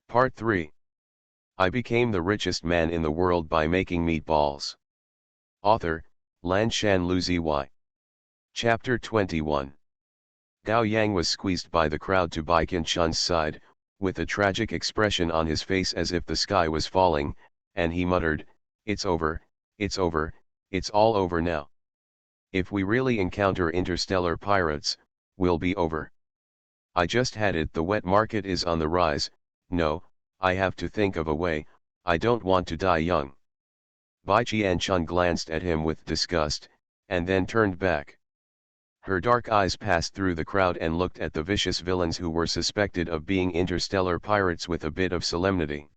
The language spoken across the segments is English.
Part 3. I became the richest man in the world by making meatballs. Author, Lanshan Luzi. Chapter 21. Gao Yang was squeezed by the crowd to Bai Qianchun's side, with a tragic expression on his face as if the sky was falling, and he muttered, "It's over, it's over, it's all over now. If we really encounter interstellar pirates, we'll be over. I just had it, the wet market is on the rise. No, I have to think of a way, I don't want to die young." Bai Qianchun glanced at him with disgust, and then turned back. Her dark eyes passed through the crowd and looked at the vicious villains who were suspected of being interstellar pirates with a bit of solemnity.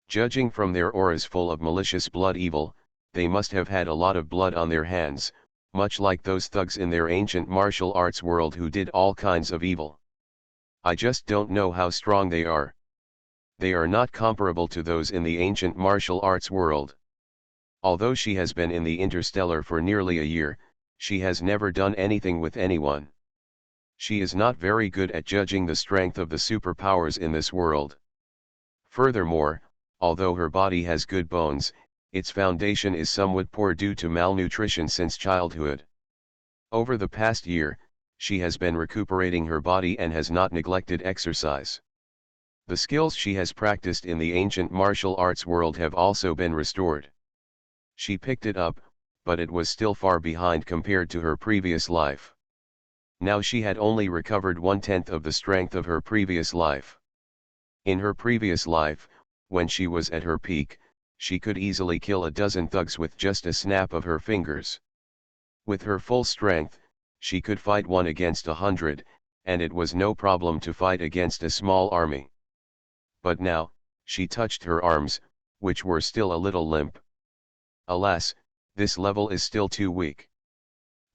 Judging from their auras full of malicious blood evil, they must have had a lot of blood on their hands, much like those thugs in their ancient martial arts world who did all kinds of evil. I just don't know how strong they are. They are not comparable to those in the ancient martial arts world. Although she has been in the interstellar for nearly a year, she has never done anything with anyone. She is not very good at judging the strength of the superpowers in this world. Furthermore, although her body has good bones, its foundation is somewhat poor due to malnutrition since childhood. Over the past year, she has been recuperating her body and has not neglected exercise. The skills she has practiced in the ancient martial arts world have also been restored. She picked it up, but it was still far behind compared to her previous life. Now she had only recovered 1/10 of the strength of her previous life. In her previous life, when she was at her peak, she could easily kill a dozen thugs with just a snap of her fingers. With her full strength, she could fight 1 against 100, and it was no problem to fight against a small army. But now, she touched her arms, which were still a little limp. Alas, this level is still too weak.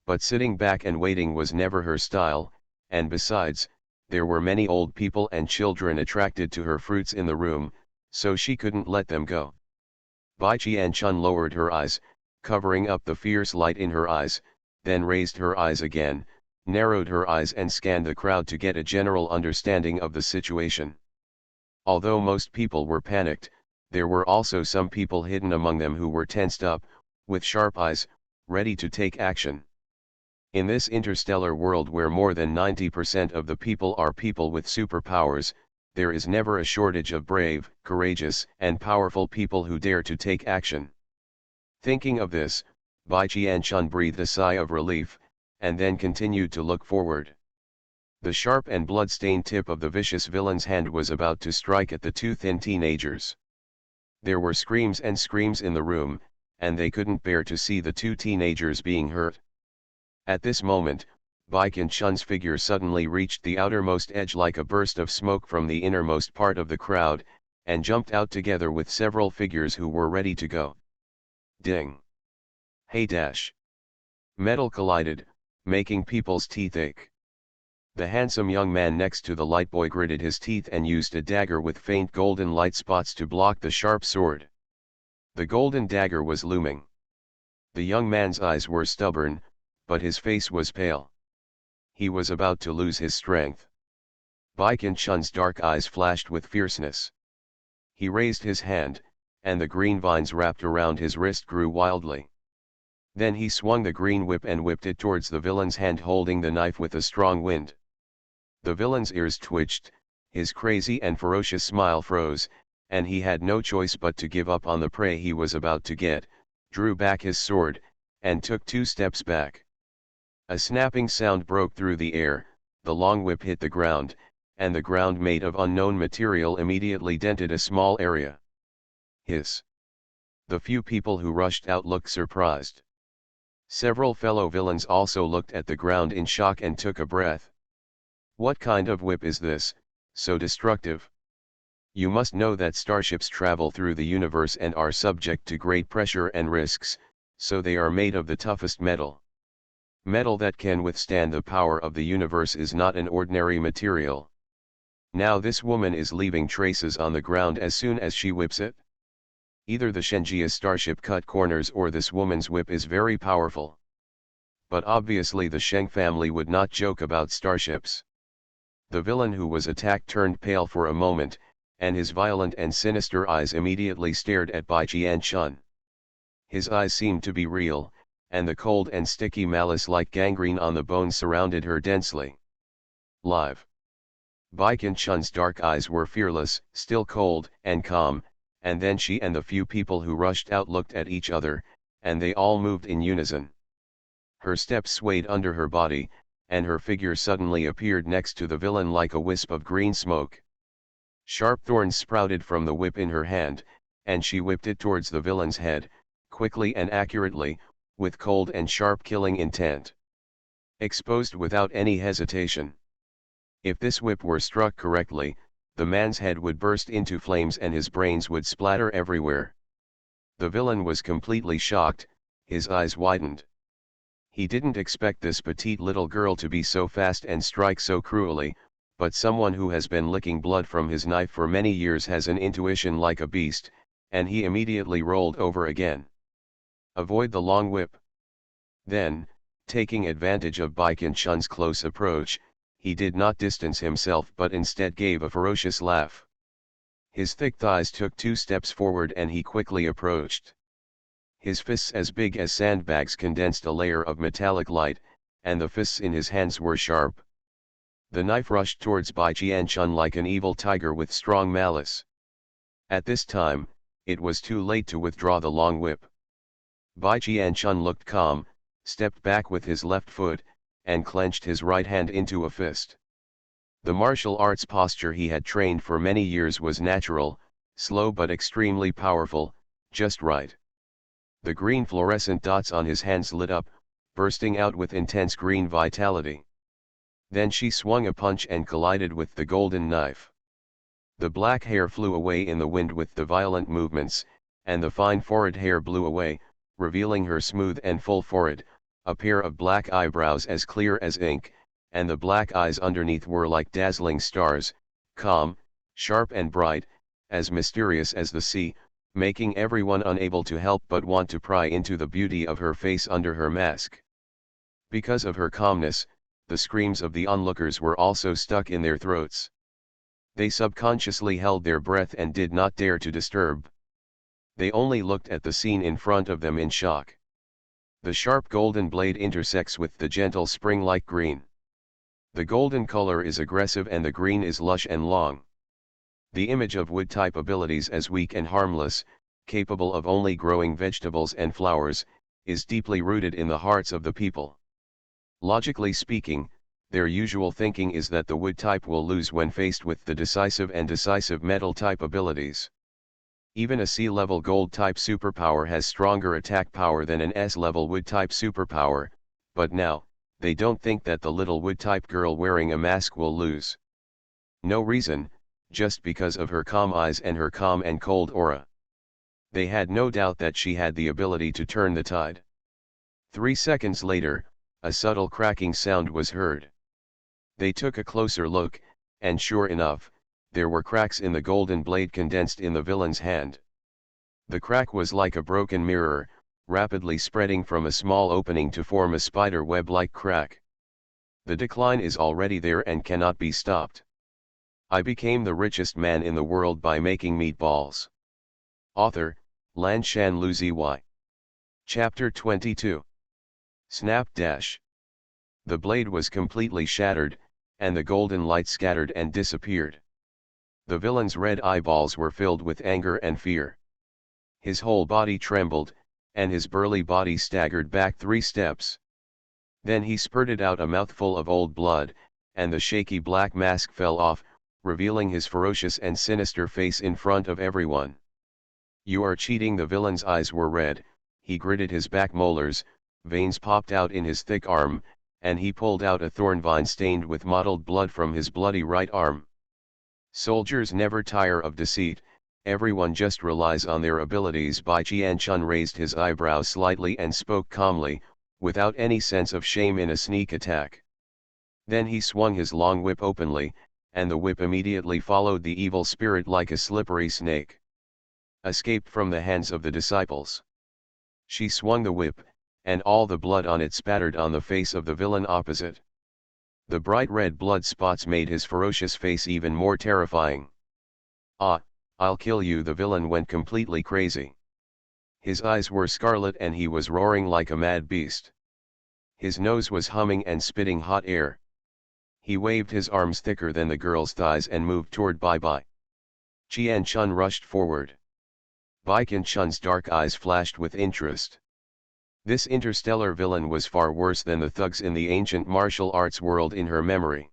But sitting back and waiting was never her style, and besides, there were many old people and children attracted to her fruits in the room, so she couldn't let them go. Bai Qianchun lowered her eyes, covering up the fierce light in her eyes, then raised her eyes again, narrowed her eyes and scanned the crowd to get a general understanding of the situation. Although most people were panicked, there were also some people hidden among them who were tensed up, with sharp eyes, ready to take action. In this interstellar world where more than 90% of the people are people with superpowers, there is never a shortage of brave, courageous, and powerful people who dare to take action. Thinking of this, Bai Qianchun breathed a sigh of relief, and then continued to look forward. The sharp and blood-stained tip of the vicious villain's hand was about to strike at the 2 thin teenagers. There were screams and screams in the room, and they couldn't bear to see the 2 teenagers being hurt. At this moment, Bai Qianchun's figure suddenly reached the outermost edge like a burst of smoke from the innermost part of the crowd, and jumped out together with several figures who were ready to go. Ding! Hey dash! Metal collided, making people's teeth ache. The handsome young man next to the light boy gritted his teeth and used a dagger with faint golden light spots to block the sharp sword. The golden dagger was looming. The young man's eyes were stubborn, but his face was pale. He was about to lose his strength. Bai Qianchun's dark eyes flashed with fierceness. He raised his hand, and the green vines wrapped around his wrist grew wildly. Then he swung the green whip and whipped it towards the villain's hand, holding the knife with a strong wind. The villain's ears twitched, his crazy and ferocious smile froze, and he had no choice but to give up on the prey he was about to get, drew back his sword, and took 2 steps back. A snapping sound broke through the air, the long whip hit the ground, and the ground made of unknown material immediately dented a small area. Hiss! The few people who rushed out looked surprised. Several fellow villains also looked at the ground in shock and took a breath. What kind of whip is this, so destructive? You must know that starships travel through the universe and are subject to great pressure and risks, so they are made of the toughest metal. Metal that can withstand the power of the universe is not an ordinary material. Now this woman is leaving traces on the ground as soon as she whips it. Either the Shenjia starship cut corners or this woman's whip is very powerful. But obviously the Sheng family would not joke about starships. The villain who was attacked turned pale for a moment, and his violent and sinister eyes immediately stared at Bai Jianchun. His eyes seemed to be real, and the cold and sticky malice like gangrene on the bones surrounded her densely. Live. Bai Jianchun's dark eyes were fearless, still cold and calm, and then she and the few people who rushed out looked at each other, and they all moved in unison. Her steps swayed under her body, and her figure suddenly appeared next to the villain like a wisp of green smoke. Sharp thorns sprouted from the whip in her hand, and she whipped it towards the villain's head, quickly and accurately, with cold and sharp killing intent. Exposed without any hesitation. If this whip were struck correctly, the man's head would burst into flames and his brains would splatter everywhere. The villain was completely shocked, his eyes widened. He didn't expect this petite little girl to be so fast and strike so cruelly, but someone who has been licking blood from his knife for many years has an intuition like a beast, and he immediately rolled over again. Avoid the long whip. Then, taking advantage of Bai Jianchun's close approach, he did not distance himself but instead gave a ferocious laugh. His thick thighs took 2 steps forward and he quickly approached. His fists as big as sandbags condensed a layer of metallic light, and the fists in his hands were sharp. The knife rushed towards Bai Jianchun like an evil tiger with strong malice. At this time, it was too late to withdraw the long whip. Bai Jianchun looked calm, stepped back with his left foot, and clenched his right hand into a fist. The martial arts posture he had trained for many years was natural, slow but extremely powerful, just right. The green fluorescent dots on his hands lit up, bursting out with intense green vitality. Then she swung a punch and collided with the golden knife. The black hair flew away in the wind with the violent movements, and the fine forehead hair blew away, revealing her smooth and full forehead, a pair of black eyebrows as clear as ink, and the black eyes underneath were like dazzling stars, calm, sharp and bright, as mysterious as the sea, making everyone unable to help but want to pry into the beauty of her face under her mask. Because of her calmness, the screams of the onlookers were also stuck in their throats. They subconsciously held their breath and did not dare to disturb. They only looked at the scene in front of them in shock. The sharp golden blade intersects with the gentle spring-like green. The golden color is aggressive and the green is lush and long. The image of wood-type abilities as weak and harmless, capable of only growing vegetables and flowers, is deeply rooted in the hearts of the people. Logically speaking, their usual thinking is that the wood type will lose when faced with the decisive and decisive metal type abilities. Even a C-level gold type superpower has stronger attack power than an S-level wood type superpower, but now, they don't think that the little wood type girl wearing a mask will lose. No reason, just because of her calm eyes and her calm and cold aura. They had no doubt that she had the ability to turn the tide. 3 seconds later, a subtle cracking sound was heard. They took a closer look, and sure enough, there were cracks in the golden blade condensed in the villain's hand. The crack was like a broken mirror, rapidly spreading from a small opening to form a spider web-like crack. The decline is already there and cannot be stopped. I became the richest man in the world by making meatballs. Author, Lanshan Luzi. Chapter 22. Snap dash. The blade was completely shattered, and the golden light scattered and disappeared. The villain's red eyeballs were filled with anger and fear. His whole body trembled, and his burly body staggered back 3 steps. Then he spurted out a mouthful of old blood, and the shaky black mask fell off, revealing his ferocious and sinister face in front of everyone. "You are cheating." The villain's eyes were red, he gritted his back molars, veins popped out in his thick arm, and he pulled out a thorn vine stained with mottled blood from his bloody right arm. Soldiers never tire of deceit, everyone just relies on their abilities. Bai Jianchun raised his eyebrows slightly and spoke calmly, without any sense of shame in a sneak attack. Then he swung his long whip openly, and the whip immediately followed the evil spirit like a slippery snake. Escaped from the hands of the disciples. She swung the whip, and all the blood on it spattered on the face of the villain opposite. The bright red blood spots made his ferocious face even more terrifying. Ah, I'll kill you. The villain went completely crazy. His eyes were scarlet and he was roaring like a mad beast. His nose was humming and spitting hot air. He waved his arms thicker than the girl's thighs and moved toward Bai Bai. Qian Chun rushed forward. Bai Qian Chun's dark eyes flashed with interest. This interstellar villain was far worse than the thugs in the ancient martial arts world in her memory.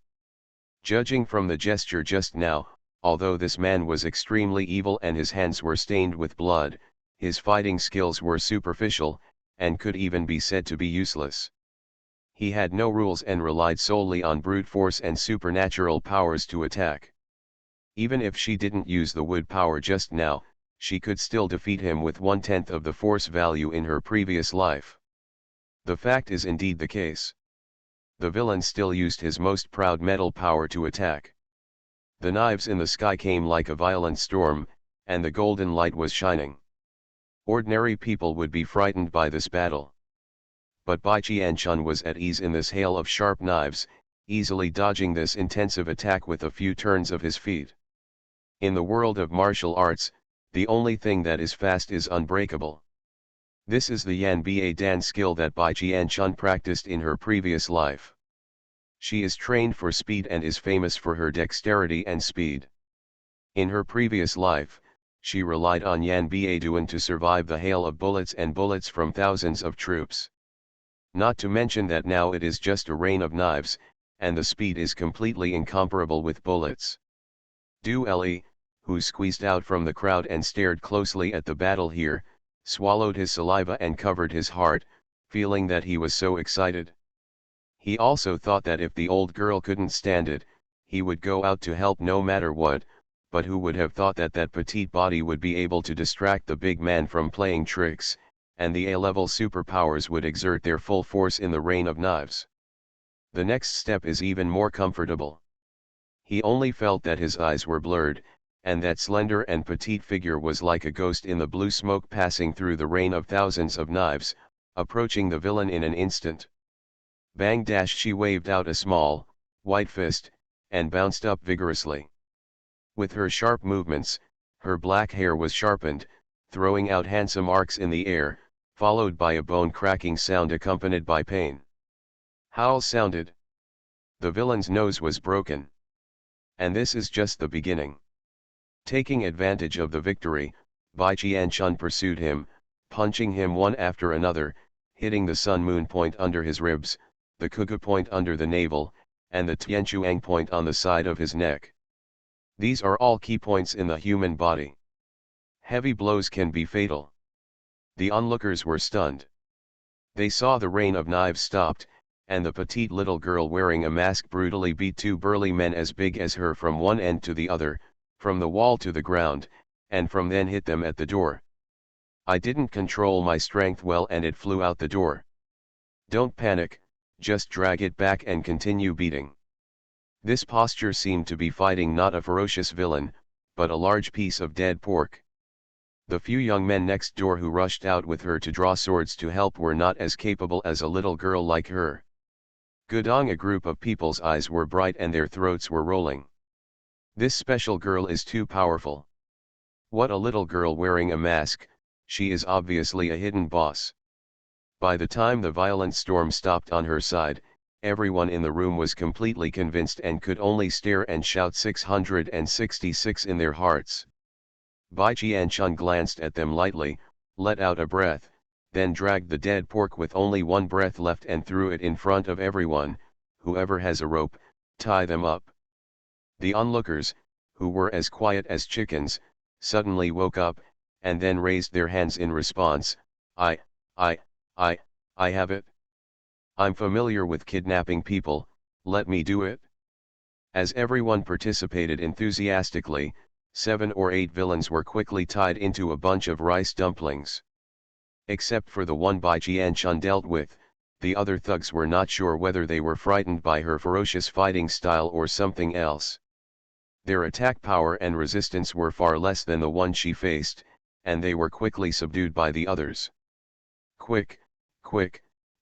Judging from the gesture just now, although this man was extremely evil and his hands were stained with blood, his fighting skills were superficial, and could even be said to be useless. He had no rules and relied solely on brute force and supernatural powers to attack. Even if she didn't use the wood power just now, she could still defeat him with 1/10 of the force value in her previous life. The fact is indeed the case. The villain still used his most proud metal power to attack. The knives in the sky came like a violent storm, and the golden light was shining. Ordinary people would be frightened by this battle. But Bai Qian Chun was at ease in this hail of sharp knives, easily dodging this intensive attack with a few turns of his feet. In the world of martial arts, the only thing that is fast is unbreakable. This is the Yan Ba Dan skill that Bai Qian Chun practiced in her previous life. She is trained for speed and is famous for her dexterity and speed. In her previous life, she relied on Yan Ba Duan to survive the hail of bullets and bullets from thousands of troops. Not to mention that now it is just a rain of knives, and the speed is completely incomparable with bullets. Du Li, who squeezed out from the crowd and stared closely at the battle here, swallowed his saliva and covered his heart, feeling that he was so excited. He also thought that if the old girl couldn't stand it, he would go out to help no matter what, but who would have thought that that petite body would be able to distract the big man from playing tricks, and the A-level superpowers would exert their full force in the rain of knives. The next step is even more comfortable. He only felt that his eyes were blurred, and that slender and petite figure was like a ghost in the blue smoke passing through the rain of thousands of knives, approaching the villain in an instant. Bang dash, she waved out a small, white fist, and bounced up vigorously. With her sharp movements, her black hair was sharpened, throwing out handsome arcs in the air, followed by a bone-cracking sound accompanied by pain. Howls sounded. The villain's nose was broken. And this is just the beginning. Taking advantage of the victory, Bai Qian Chun pursued him, punching him one after another, hitting the Sun Moon point under his ribs, the Kuga point under the navel, and the Tianchuang point on the side of his neck. These are all key points in the human body. Heavy blows can be fatal. The onlookers were stunned. They saw the rain of knives stopped, and the petite little girl wearing a mask brutally beat two burly men as big as her from one end to the other, from the wall to the ground, and from then hit them at the door. I didn't control my strength well and it flew out the door. Don't panic, just drag it back and continue beating. This posture seemed to be fighting not a ferocious villain, but a large piece of dead pork. The few young men next door who rushed out with her to draw swords to help were not as capable as a little girl like her. Gudong, a group of people's eyes were bright and their throats were rolling. This special girl is too powerful. What a little girl wearing a mask, she is obviously a hidden boss. By the time the violent storm stopped on her side, everyone in the room was completely convinced and could only stare and shout 666 in their hearts. Bai Qian Chun glanced at them lightly, let out a breath, then dragged the dead pork with only one breath left and threw it in front of everyone. Whoever has a rope, tie them up. The onlookers, who were as quiet as chickens, suddenly woke up, and then raised their hands in response. I have it. I'm familiar with kidnapping people, let me do it. As everyone participated enthusiastically, 7 or 8 villains were quickly tied into a bunch of rice dumplings. Except for the one Bai Qian Chun dealt with, the other thugs were not sure whether they were frightened by her ferocious fighting style or something else. Their attack power and resistance were far less than the one she faced, and they were quickly subdued by the others. Quick,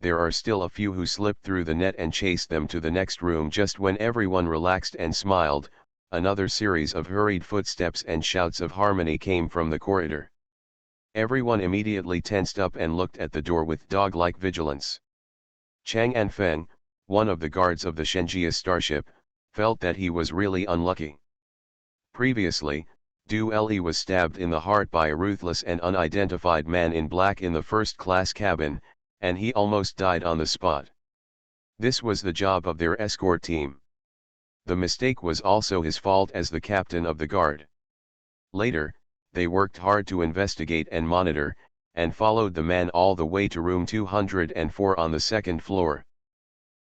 there are still a few who slipped through the net and chased them to the next room just when everyone relaxed and smiled. Another series of hurried footsteps and shouts of harmony came from the corridor. Everyone immediately tensed up and looked at the door with dog-like vigilance. Chang and Feng, one of the guards of the Shenjia starship, felt that he was really unlucky. Previously, Du Li was stabbed in the heart by a ruthless and unidentified man in black in the first-class cabin, and he almost died on the spot. This was the job of their escort team. The mistake was also his fault as the captain of the guard. Later, they worked hard to investigate and monitor, and followed the man all the way to room 204 on the second floor.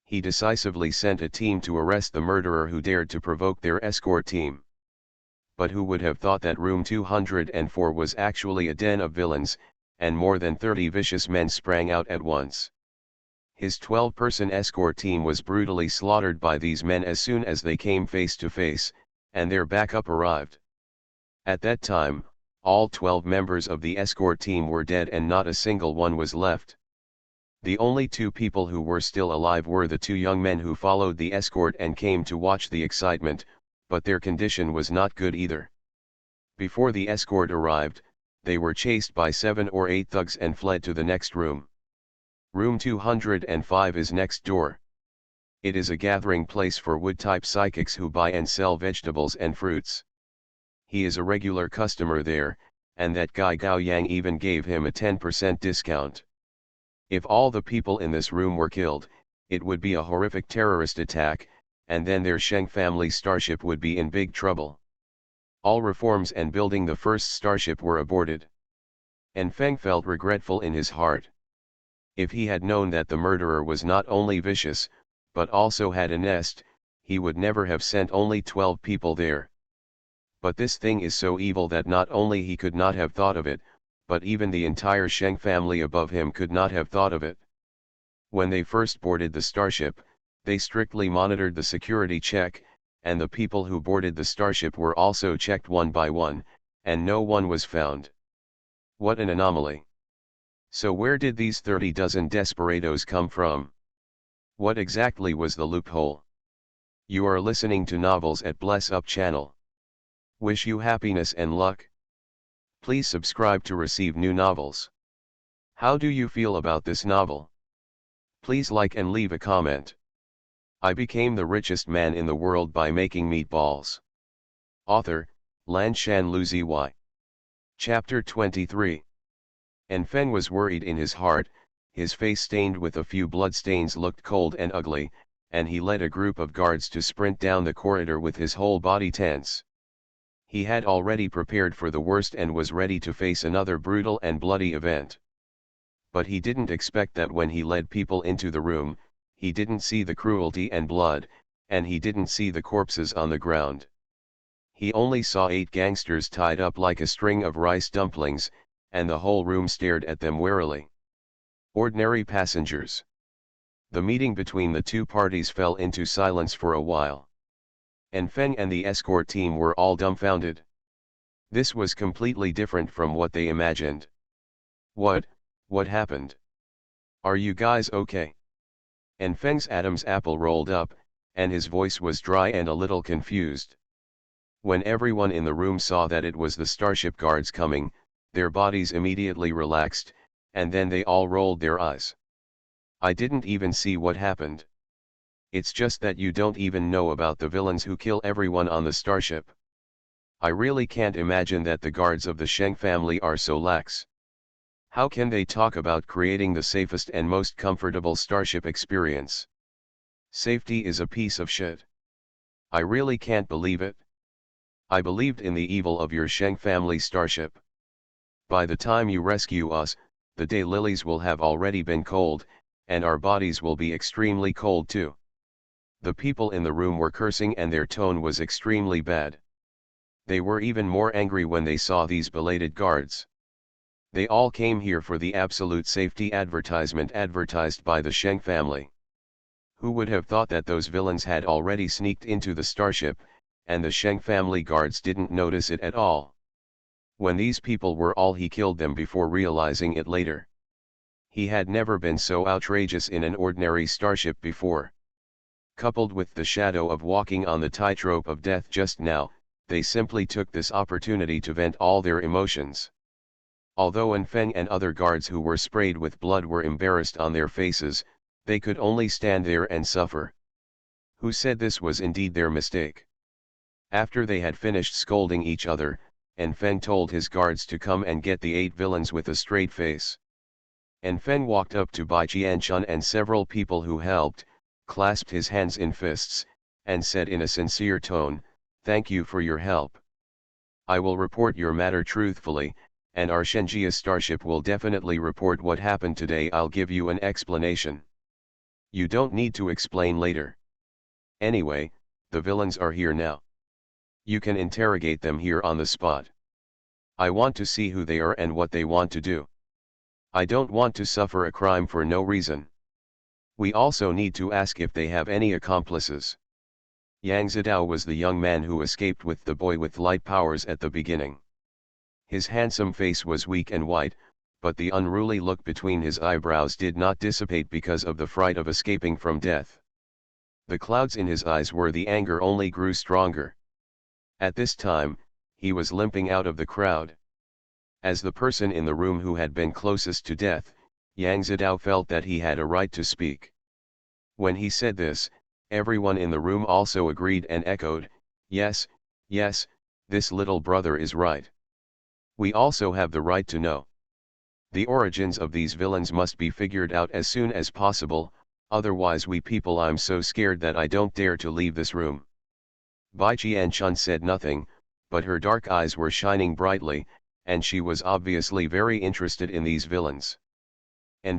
He decisively sent a team to arrest the murderer who dared to provoke their escort team. But who would have thought that room 204 was actually a den of villains, and more than 30 vicious men sprang out at once. His 12-person escort team was brutally slaughtered by these men as soon as they came face to face, and their backup arrived. At that time, all 12 members of the escort team were dead and not a single one was left. The only 2 people who were still alive were the 2 young men who followed the escort and came to watch the excitement, but their condition was not good either. Before the escort arrived, they were chased by 7 or 8 thugs and fled to the next room. Room 205 is next door. It is a gathering place for wood-type psychics who buy and sell vegetables and fruits. He is a regular customer there, and that guy Gao Yang even gave him a 10% discount. If all the people in this room were killed, it would be a horrific terrorist attack, and then their Sheng family starship would be in big trouble. All reforms and building the first starship were aborted. And Feng felt regretful in his heart. If he had known that the murderer was not only vicious, but also had a nest, he would never have sent only 12 people there. But this thing is so evil that not only he could not have thought of it, but even the entire Sheng family above him could not have thought of it. When they first boarded the starship, they strictly monitored the security check, and the people who boarded the starship were also checked one by one, and no one was found. What an anomaly! So where did these 30 dozen desperados come from? What exactly was the loophole? You are listening to Novels at Bless Up channel. Wish you happiness and luck. Please subscribe to receive new novels. How do you feel about this novel? Please like and leave a comment. I became the richest man in the world by making meatballs. Author, Lanshan Luzi. Chapter 23. And Feng was worried in his heart, his face stained with a few bloodstains looked cold and ugly, and he led a group of guards to sprint down the corridor with his whole body tense. He had already prepared for the worst and was ready to face another brutal and bloody event. But he didn't expect that when he led people into the room, he didn't see the cruelty and blood, and he didn't see the corpses on the ground. He only saw 8 gangsters tied up like a string of rice dumplings, and the whole room stared at them warily. Ordinary passengers. The meeting between the 2 parties fell into silence for a while. And Feng and the escort team were all dumbfounded. This was completely different from what they imagined. What happened? Are you guys okay? And Feng's Adam's apple rolled up, and his voice was dry and a little confused. When everyone in the room saw that it was the starship guards coming, their bodies immediately relaxed, and then they all rolled their eyes. I didn't even see what happened. It's just that you don't even know about the villains who kill everyone on the starship. I really can't imagine that the guards of the Sheng family are so lax. How can they talk about creating the safest and most comfortable starship experience? Safety is a piece of shit. I really can't believe it. I believed in the evil of your Sheng family starship. By the time you rescue us, the daylilies will have already been cold, and our bodies will be extremely cold too. The people in the room were cursing and their tone was extremely bad. They were even more angry when they saw these belated guards. They all came here for the absolute safety advertisement advertised by the Sheng family. Who would have thought that those villains had already sneaked into the starship, and the Sheng family guards didn't notice it at all? When these people were all, he killed them before realizing it later. He had never been so outrageous in an ordinary starship before. Coupled with the shadow of walking on the tightrope of death just now, they simply took this opportunity to vent all their emotions. Although Feng and other guards who were sprayed with blood were embarrassed on their faces, they could only stand there and suffer. Who said this was indeed their mistake? After they had finished scolding each other, Feng told his guards to come and get the 8 villains with a straight face. Feng walked up to Bai Qianchun and several people who helped, clasped his hands in fists, and said in a sincere tone, "Thank you for your help. I will report your matter truthfully, and our Shenjia starship will definitely report what happened today. I'll give you an explanation. You don't need to explain later. Anyway, the villains are here now. You can interrogate them here on the spot. I want to see who they are and what they want to do. I don't want to suffer a crime for no reason. We also need to ask if they have any accomplices." Yang Zidao was the young man who escaped with the boy with light powers at the beginning. His handsome face was weak and white, but the unruly look between his eyebrows did not dissipate because of the fright of escaping from death. The clouds in his eyes were the anger only grew stronger. At this time, he was limping out of the crowd. As the person in the room who had been closest to death, Yang Zidao felt that he had a right to speak. When he said this, everyone in the room also agreed and echoed, "Yes, yes, this little brother is right. We also have the right to know. The origins of these villains must be figured out as soon as possible, otherwise I'm so scared that I don't dare to leave this room." Bai Qianchun said nothing, but her dark eyes were shining brightly, and she was obviously very interested in these villains.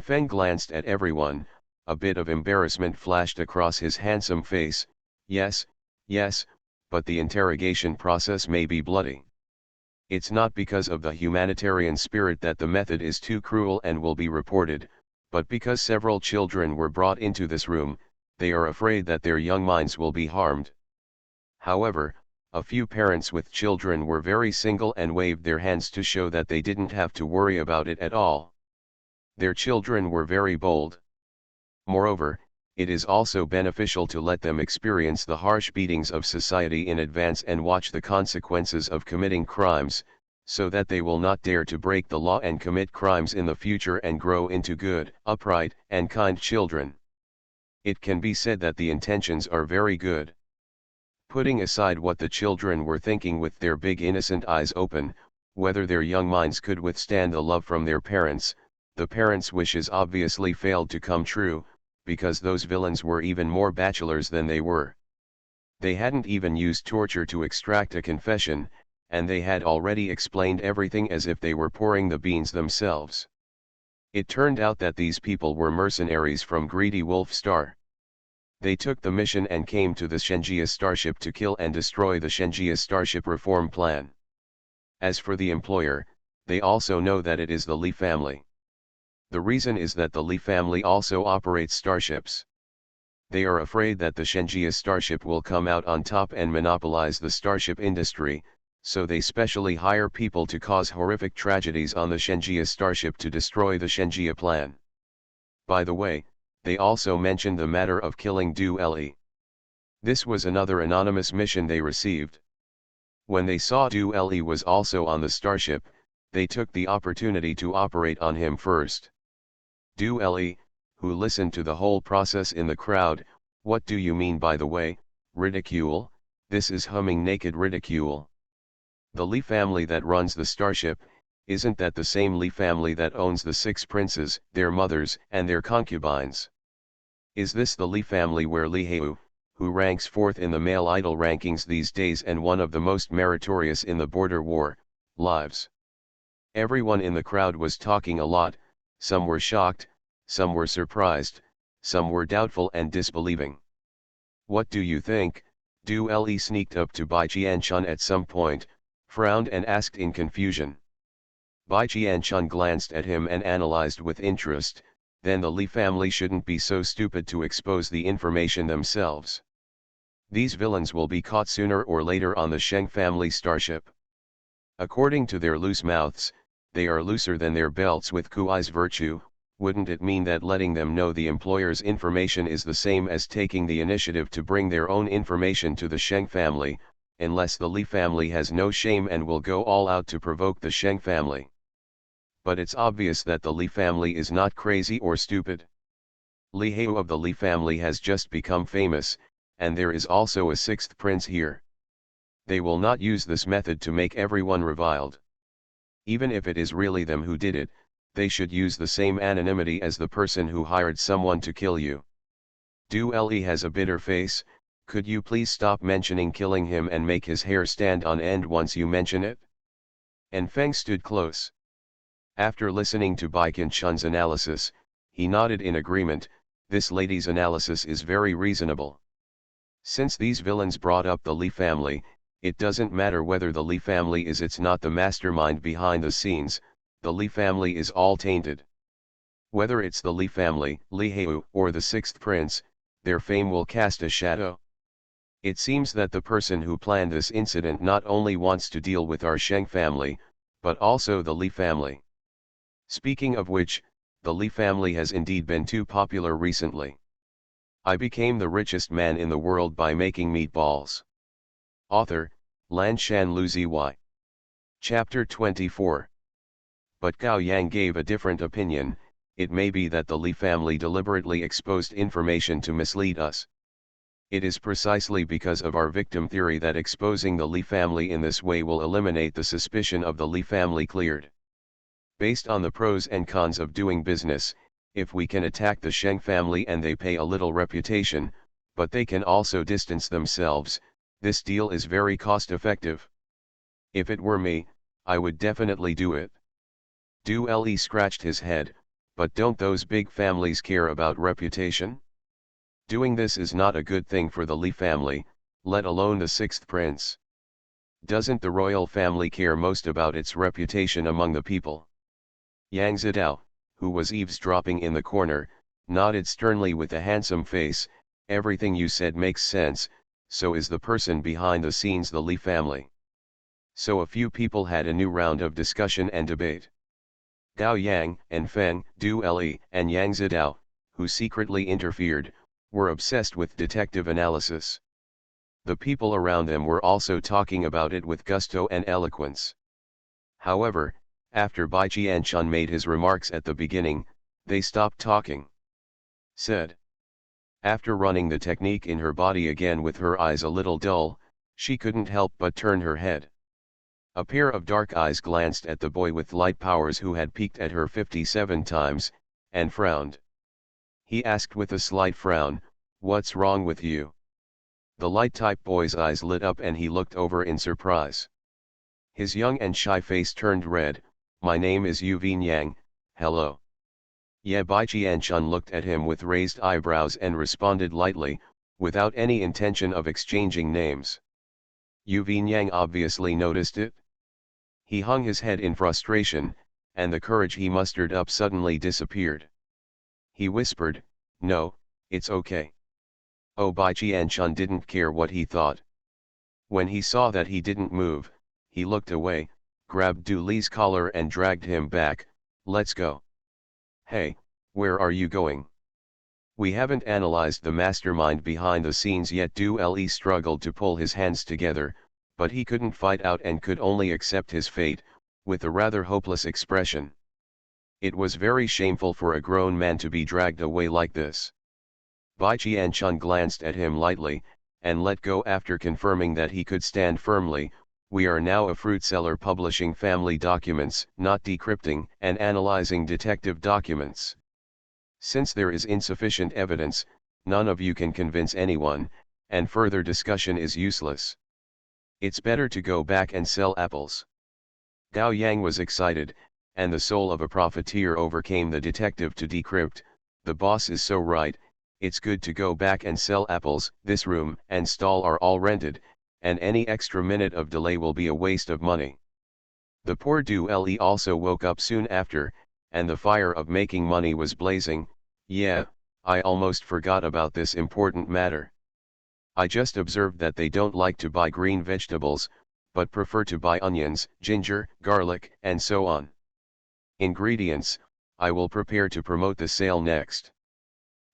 Feng glanced at everyone, a bit of embarrassment flashed across his handsome face. "Yes, yes, but the interrogation process may be bloody. It's not because of the humanitarian spirit that the method is too cruel and will be reported, but because several children were brought into this room, they are afraid that their young minds will be harmed." However, a few parents with children were very single and waved their hands to show that they didn't have to worry about it at all. Their children were very bold. Moreover, it is also beneficial to let them experience the harsh beatings of society in advance and watch the consequences of committing crimes, so that they will not dare to break the law and commit crimes in the future and grow into good, upright, and kind children. It can be said that the intentions are very good. Putting aside what the children were thinking with their big innocent eyes open, whether their young minds could withstand the love from their parents, the parents' wishes obviously failed to come true, because those villains were even more bachelors than they were. They hadn't even used torture to extract a confession, and they had already explained everything as if they were pouring the beans themselves. It turned out that these people were mercenaries from Greedy Wolf Star. They took the mission and came to the Shenjia starship to kill and destroy the Shenjia starship reform plan. As for the employer, they also know that it is the Li family. The reason is that the Li family also operates starships. They are afraid that the Shenjia starship will come out on top and monopolize the starship industry, so they specially hire people to cause horrific tragedies on the Shenjia starship to destroy the Shenjia plan. By the way, they also mentioned the matter of killing Du Le. This was another anonymous mission they received. When they saw Du Le was also on the starship, they took the opportunity to operate on him first. Du Le, who listened to the whole process in the crowd, "What do you mean by the way, ridicule? This is humming naked ridicule. The Li family that runs the starship, isn't that the same Li family that owns the 6 princes, their mothers, and their concubines? Is this the Li family where Li Heu, who ranks 4th in the male idol rankings these days and one of the most meritorious in the border war, lives?" Everyone in the crowd was talking a lot, some were shocked, some were surprised, some were doubtful and disbelieving. "What do you think?" Du Le sneaked up to Bai Qianchun at some point, frowned and asked in confusion. Bai Qianchun glanced at him and analyzed with interest, "Then the Li family shouldn't be so stupid to expose the information themselves. These villains will be caught sooner or later on the Sheng family starship. According to their loose mouths, they are looser than their belts with Kuai's virtue, wouldn't it mean that letting them know the employer's information is the same as taking the initiative to bring their own information to the Sheng family, unless the Li family has no shame and will go all out to provoke the Sheng family? But it's obvious that the Li family is not crazy or stupid. Li Hao of the Li family has just become famous, and there is also a sixth prince here. They will not use this method to make everyone reviled. Even if it is really them who did it, they should use the same anonymity as the person who hired someone to kill you. Du Le has a bitter face. Could you please stop mentioning killing him and make his hair stand on end once you mention it? And Feng stood close. After listening to Bai Qianshun's analysis, he nodded in agreement. This lady's analysis is very reasonable. Since these villains brought up the Li family, it doesn't matter whether the Li family is it's not the mastermind behind the scenes, the Li family is all tainted. Whether it's the Li family, Li Hao, or the sixth prince, their fame will cast a shadow. It seems that the person who planned this incident not only wants to deal with our Sheng family, but also the Li family. Speaking of which, the Li family has indeed been too popular recently. I became the richest man in the world by making meatballs. Author, Lanshan Luzi. Chapter 24. But Gao Yang gave a different opinion. It may be that the Li family deliberately exposed information to mislead us. It is precisely because of our victim theory that exposing the Li family in this way will eliminate the suspicion of the Li family cleared. Based on the pros and cons of doing business, if we can attack the Sheng family and they pay a little reputation, but they can also distance themselves, this deal is very cost-effective. If it were me, I would definitely do it. Du Le scratched his head, but don't those big families care about reputation? Doing this is not a good thing for the Li family, let alone the sixth prince. Doesn't the royal family care most about its reputation among the people? Yang Zidao, who was eavesdropping in the corner, nodded sternly with a handsome face. Everything you said makes sense, so is the person behind the scenes the Li family. So a few people had a new round of discussion and debate. Gao Yang and Feng, Du Le, and Yang Zidao, who secretly interfered, were obsessed with detective analysis. The people around them were also talking about it with gusto and eloquence. However, after Bai Qianshun made his remarks at the beginning, they stopped talking. Said. After running the technique in her body again with her eyes a little dull, she couldn't help but turn her head. A pair of dark eyes glanced at the boy with light powers who had peeked at her 57 times, and frowned. He asked with a slight frown, "What's wrong with you?" The light-type boy's eyes lit up and he looked over in surprise. His young and shy face turned red. "My name is Yu Yang, hello." Ye Bai Qianshun looked at him with raised eyebrows and responded lightly, without any intention of exchanging names. Yu Yang obviously noticed it. He hung his head in frustration, and the courage he mustered up suddenly disappeared. He whispered, "No, it's okay." Oh, Bai Qianshun didn't care what he thought. When he saw that he didn't move, he looked away, grabbed Du Li's collar and dragged him back. "Let's go." "Hey, where are you going?" "We haven't analyzed the mastermind behind the scenes yet." Du Le struggled to pull his hands together, but he couldn't fight out and could only accept his fate, with a rather hopeless expression. It was very shameful for a grown man to be dragged away like this. Bai Qianshun glanced at him lightly, and let go after confirming that he could stand firmly. "We are now a fruit seller publishing family documents, not decrypting and analyzing detective documents. Since there is insufficient evidence, none of you can convince anyone, and further discussion is useless. It's better to go back and sell apples." Gao Yang was excited, and the soul of a profiteer overcame the detective to decrypt. "The boss is so right, it's good to go back and sell apples. This room and stall are all rented, and any extra minute of delay will be a waste of money." The poor Du Le also woke up soon after, and the fire of making money was blazing. "Yeah, I almost forgot about this important matter. I just observed that they don't like to buy green vegetables, but prefer to buy onions, ginger, garlic, and so on. Ingredients: I will prepare to promote the sale next.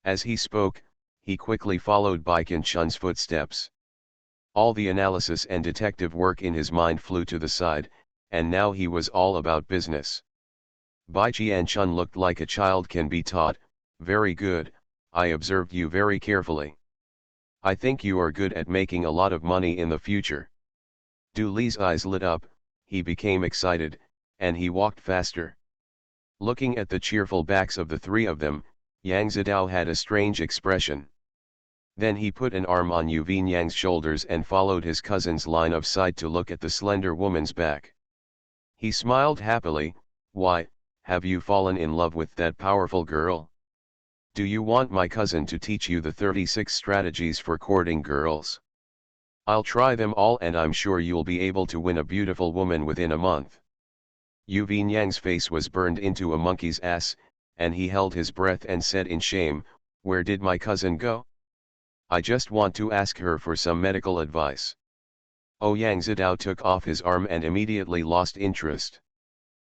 As he spoke, he quickly followed Bai Qianchun's footsteps. All the analysis and detective work in his mind flew to the side, and now he was all about business. Bai Qianchun looked like a child can be taught. Very good, I observed you very carefully. I think you are good at making a lot of money in the future. Du Li's eyes lit up, he became excited, and he walked faster. Looking at the cheerful backs of the three of them, Yang Zidao had a strange expression. Then he put an arm on Yu Vinyang's shoulders and followed his cousin's line of sight to look at the slender woman's back. He smiled happily. Why, have you fallen in love with that powerful girl? Do you want my cousin to teach you the 36 strategies for courting girls? I'll try them all and I'm sure you'll be able to win a beautiful woman within a month. Yu Vinyang's face was burned into a monkey's ass, and he held his breath and said in shame, where did my cousin go? I just want to ask her for some medical advice. Oh, Yang Zidao took off his arm and immediately lost interest.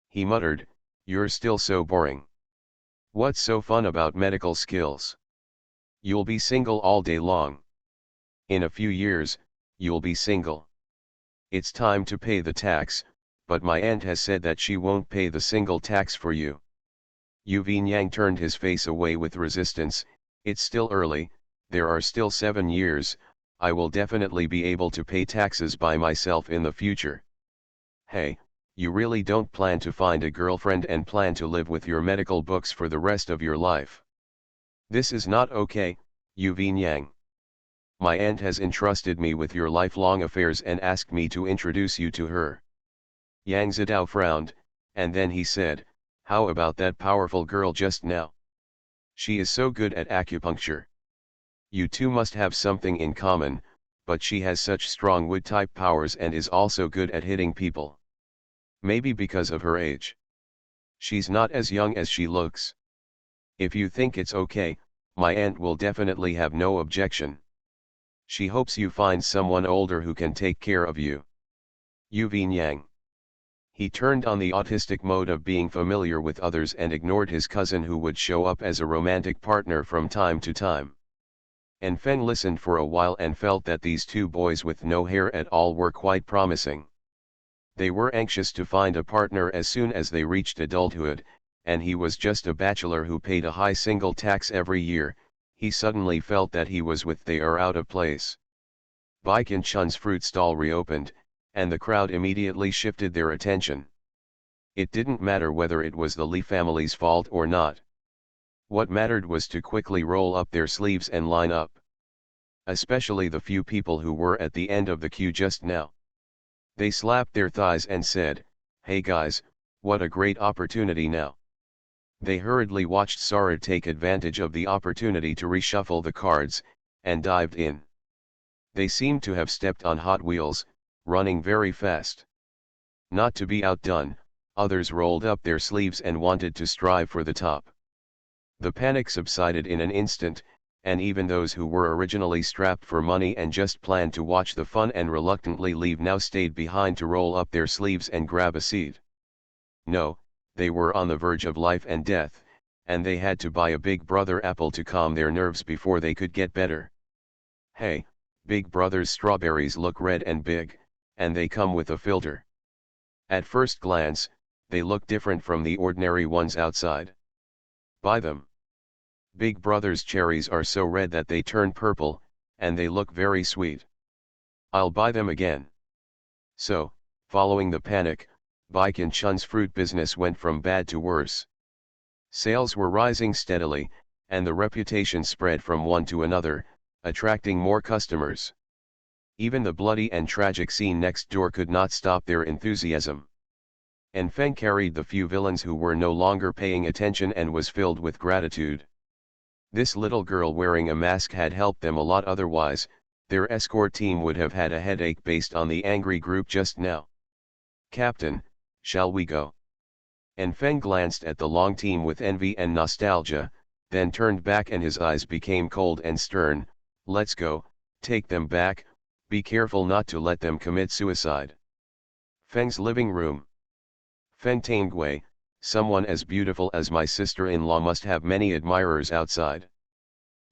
He muttered, you're still so boring. What's so fun about medical skills? You'll be single all day long. In a few years, you'll be single. It's time to pay the tax, but my aunt has said that she won't pay the single tax for you. Yu Vinyang turned his face away with resistance. It's still early, there are still 7 years, I will definitely be able to pay taxes by myself in the future. Hey, you really don't plan to find a girlfriend and plan to live with your medical books for the rest of your life. This is not okay, Yu Vinyang. My aunt has entrusted me with your lifelong affairs and asked me to introduce you to her. Yang Zidao frowned, and then he said, how about that powerful girl just now? She is so good at acupuncture. You two must have something in common, but she has such strong wood-type powers and is also good at hitting people. Maybe because of her age. She's not as young as she looks. If you think it's okay, my aunt will definitely have no objection. She hopes you find someone older who can take care of you. Yu Vinyang. He turned on the autistic mode of being familiar with others and ignored his cousin who would show up as a romantic partner from time to time. And Feng listened for a while and felt that these two boys with no hair at all were quite promising. They were anxious to find a partner as soon as they reached adulthood, and he was just a bachelor who paid a high single tax every year. He suddenly felt that he was with they are out of place. Bai Qianchun's fruit stall reopened, and the crowd immediately shifted their attention. It didn't matter whether it was the Li family's fault or not. What mattered was to quickly roll up their sleeves and line up. Especially the few people who were at the end of the queue just now. They slapped their thighs and said, hey guys, what a great opportunity now. They hurriedly watched Sara take advantage of the opportunity to reshuffle the cards, and dived in. They seemed to have stepped on hot wheels, running very fast. Not to be outdone, others rolled up their sleeves and wanted to strive for the top. The panic subsided in an instant, and even those who were originally strapped for money and just planned to watch the fun and reluctantly leave now stayed behind to roll up their sleeves and grab a seat. No, they were on the verge of life and death, and they had to buy a Big Brother apple to calm their nerves before they could get better. Hey, Big Brother's strawberries look red and big, and they come with a filter. At first glance, they look different from the ordinary ones outside. Buy them. Big Brother's cherries are so red that they turn purple, and they look very sweet. I'll buy them again. So, following the panic, Bai Qianchun's fruit business went from bad to worse. Sales were rising steadily, and the reputation spread from one to another, attracting more customers. Even the bloody and tragic scene next door could not stop their enthusiasm. And Feng carried the few villains who were no longer paying attention and was filled with gratitude. This little girl wearing a mask had helped them a lot, otherwise, their escort team would have had a headache based on the angry group just now. Captain, shall we go? And Feng glanced at the long team with envy and nostalgia, then turned back and his eyes became cold and stern. Let's go, take them back, be careful not to let them commit suicide. Feng's living room. Feng Tanggui, Someone as beautiful as my sister-in-law must have many admirers outside.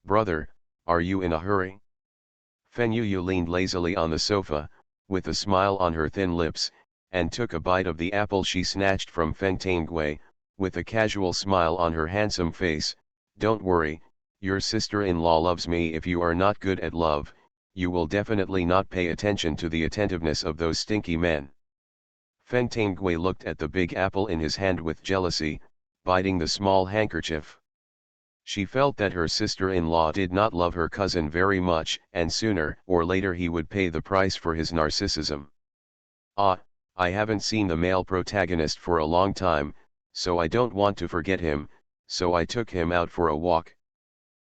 Brother, are you in a hurry? Fen Yu leaned lazily on the sofa, with a smile on her thin lips, and took a bite of the apple she snatched from Feng Tanggui, with a casual smile on her handsome face. Don't worry, your sister-in-law loves me. If you are not good at love, you will definitely not pay attention to the attentiveness of those stinky men. Feng Tanggui looked at the big apple in his hand with jealousy, biting the small handkerchief. She felt that her sister-in-law did not love her cousin very much, and sooner or later he would pay the price for his narcissism. Ah, I haven't seen the male protagonist for a long time, so I don't want to forget him, so I took him out for a walk.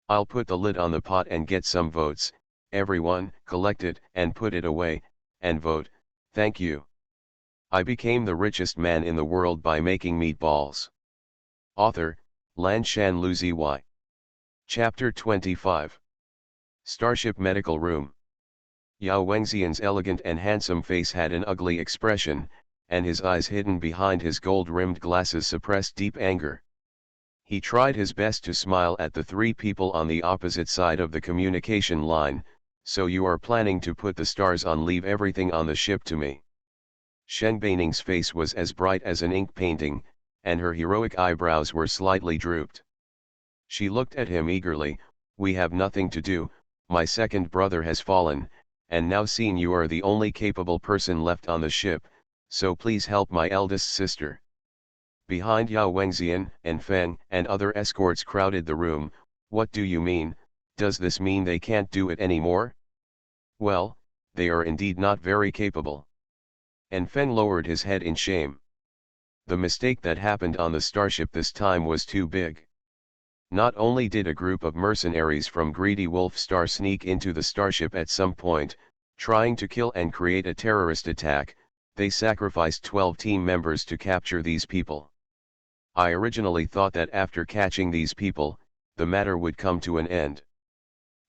I'll put the lid on the pot and get some votes. Everyone, collect it and put it away, and vote, thank you. I became the richest man in the world by making meatballs. Author, Lanshan Luzi. Chapter 25. Starship Medical Room. Yao Wengxian's elegant and handsome face had an ugly expression, and his eyes hidden behind his gold-rimmed glasses suppressed deep anger. He tried his best to smile at the three people on the opposite side of the communication line. So you are planning to put the stars on? Leave everything on the ship to me. Shen Beining's face was as bright as an ink painting, and her heroic eyebrows were slightly drooped. She looked at him eagerly. We have nothing to do, my second brother has fallen, and now seeing you are the only capable person left on the ship, so please help my eldest sister. Behind Yao Wengxian and Feng and other escorts crowded the room. What do you mean? Does this mean they can't do it anymore? Well, they are indeed not very capable. And Feng lowered his head in shame. The mistake that happened on the starship this time was too big. Not only did a group of mercenaries from Greedy Wolf Star sneak into the starship at some point, trying to kill and create a terrorist attack, they sacrificed 12 team members to capture these people. I originally thought that after catching these people, the matter would come to an end.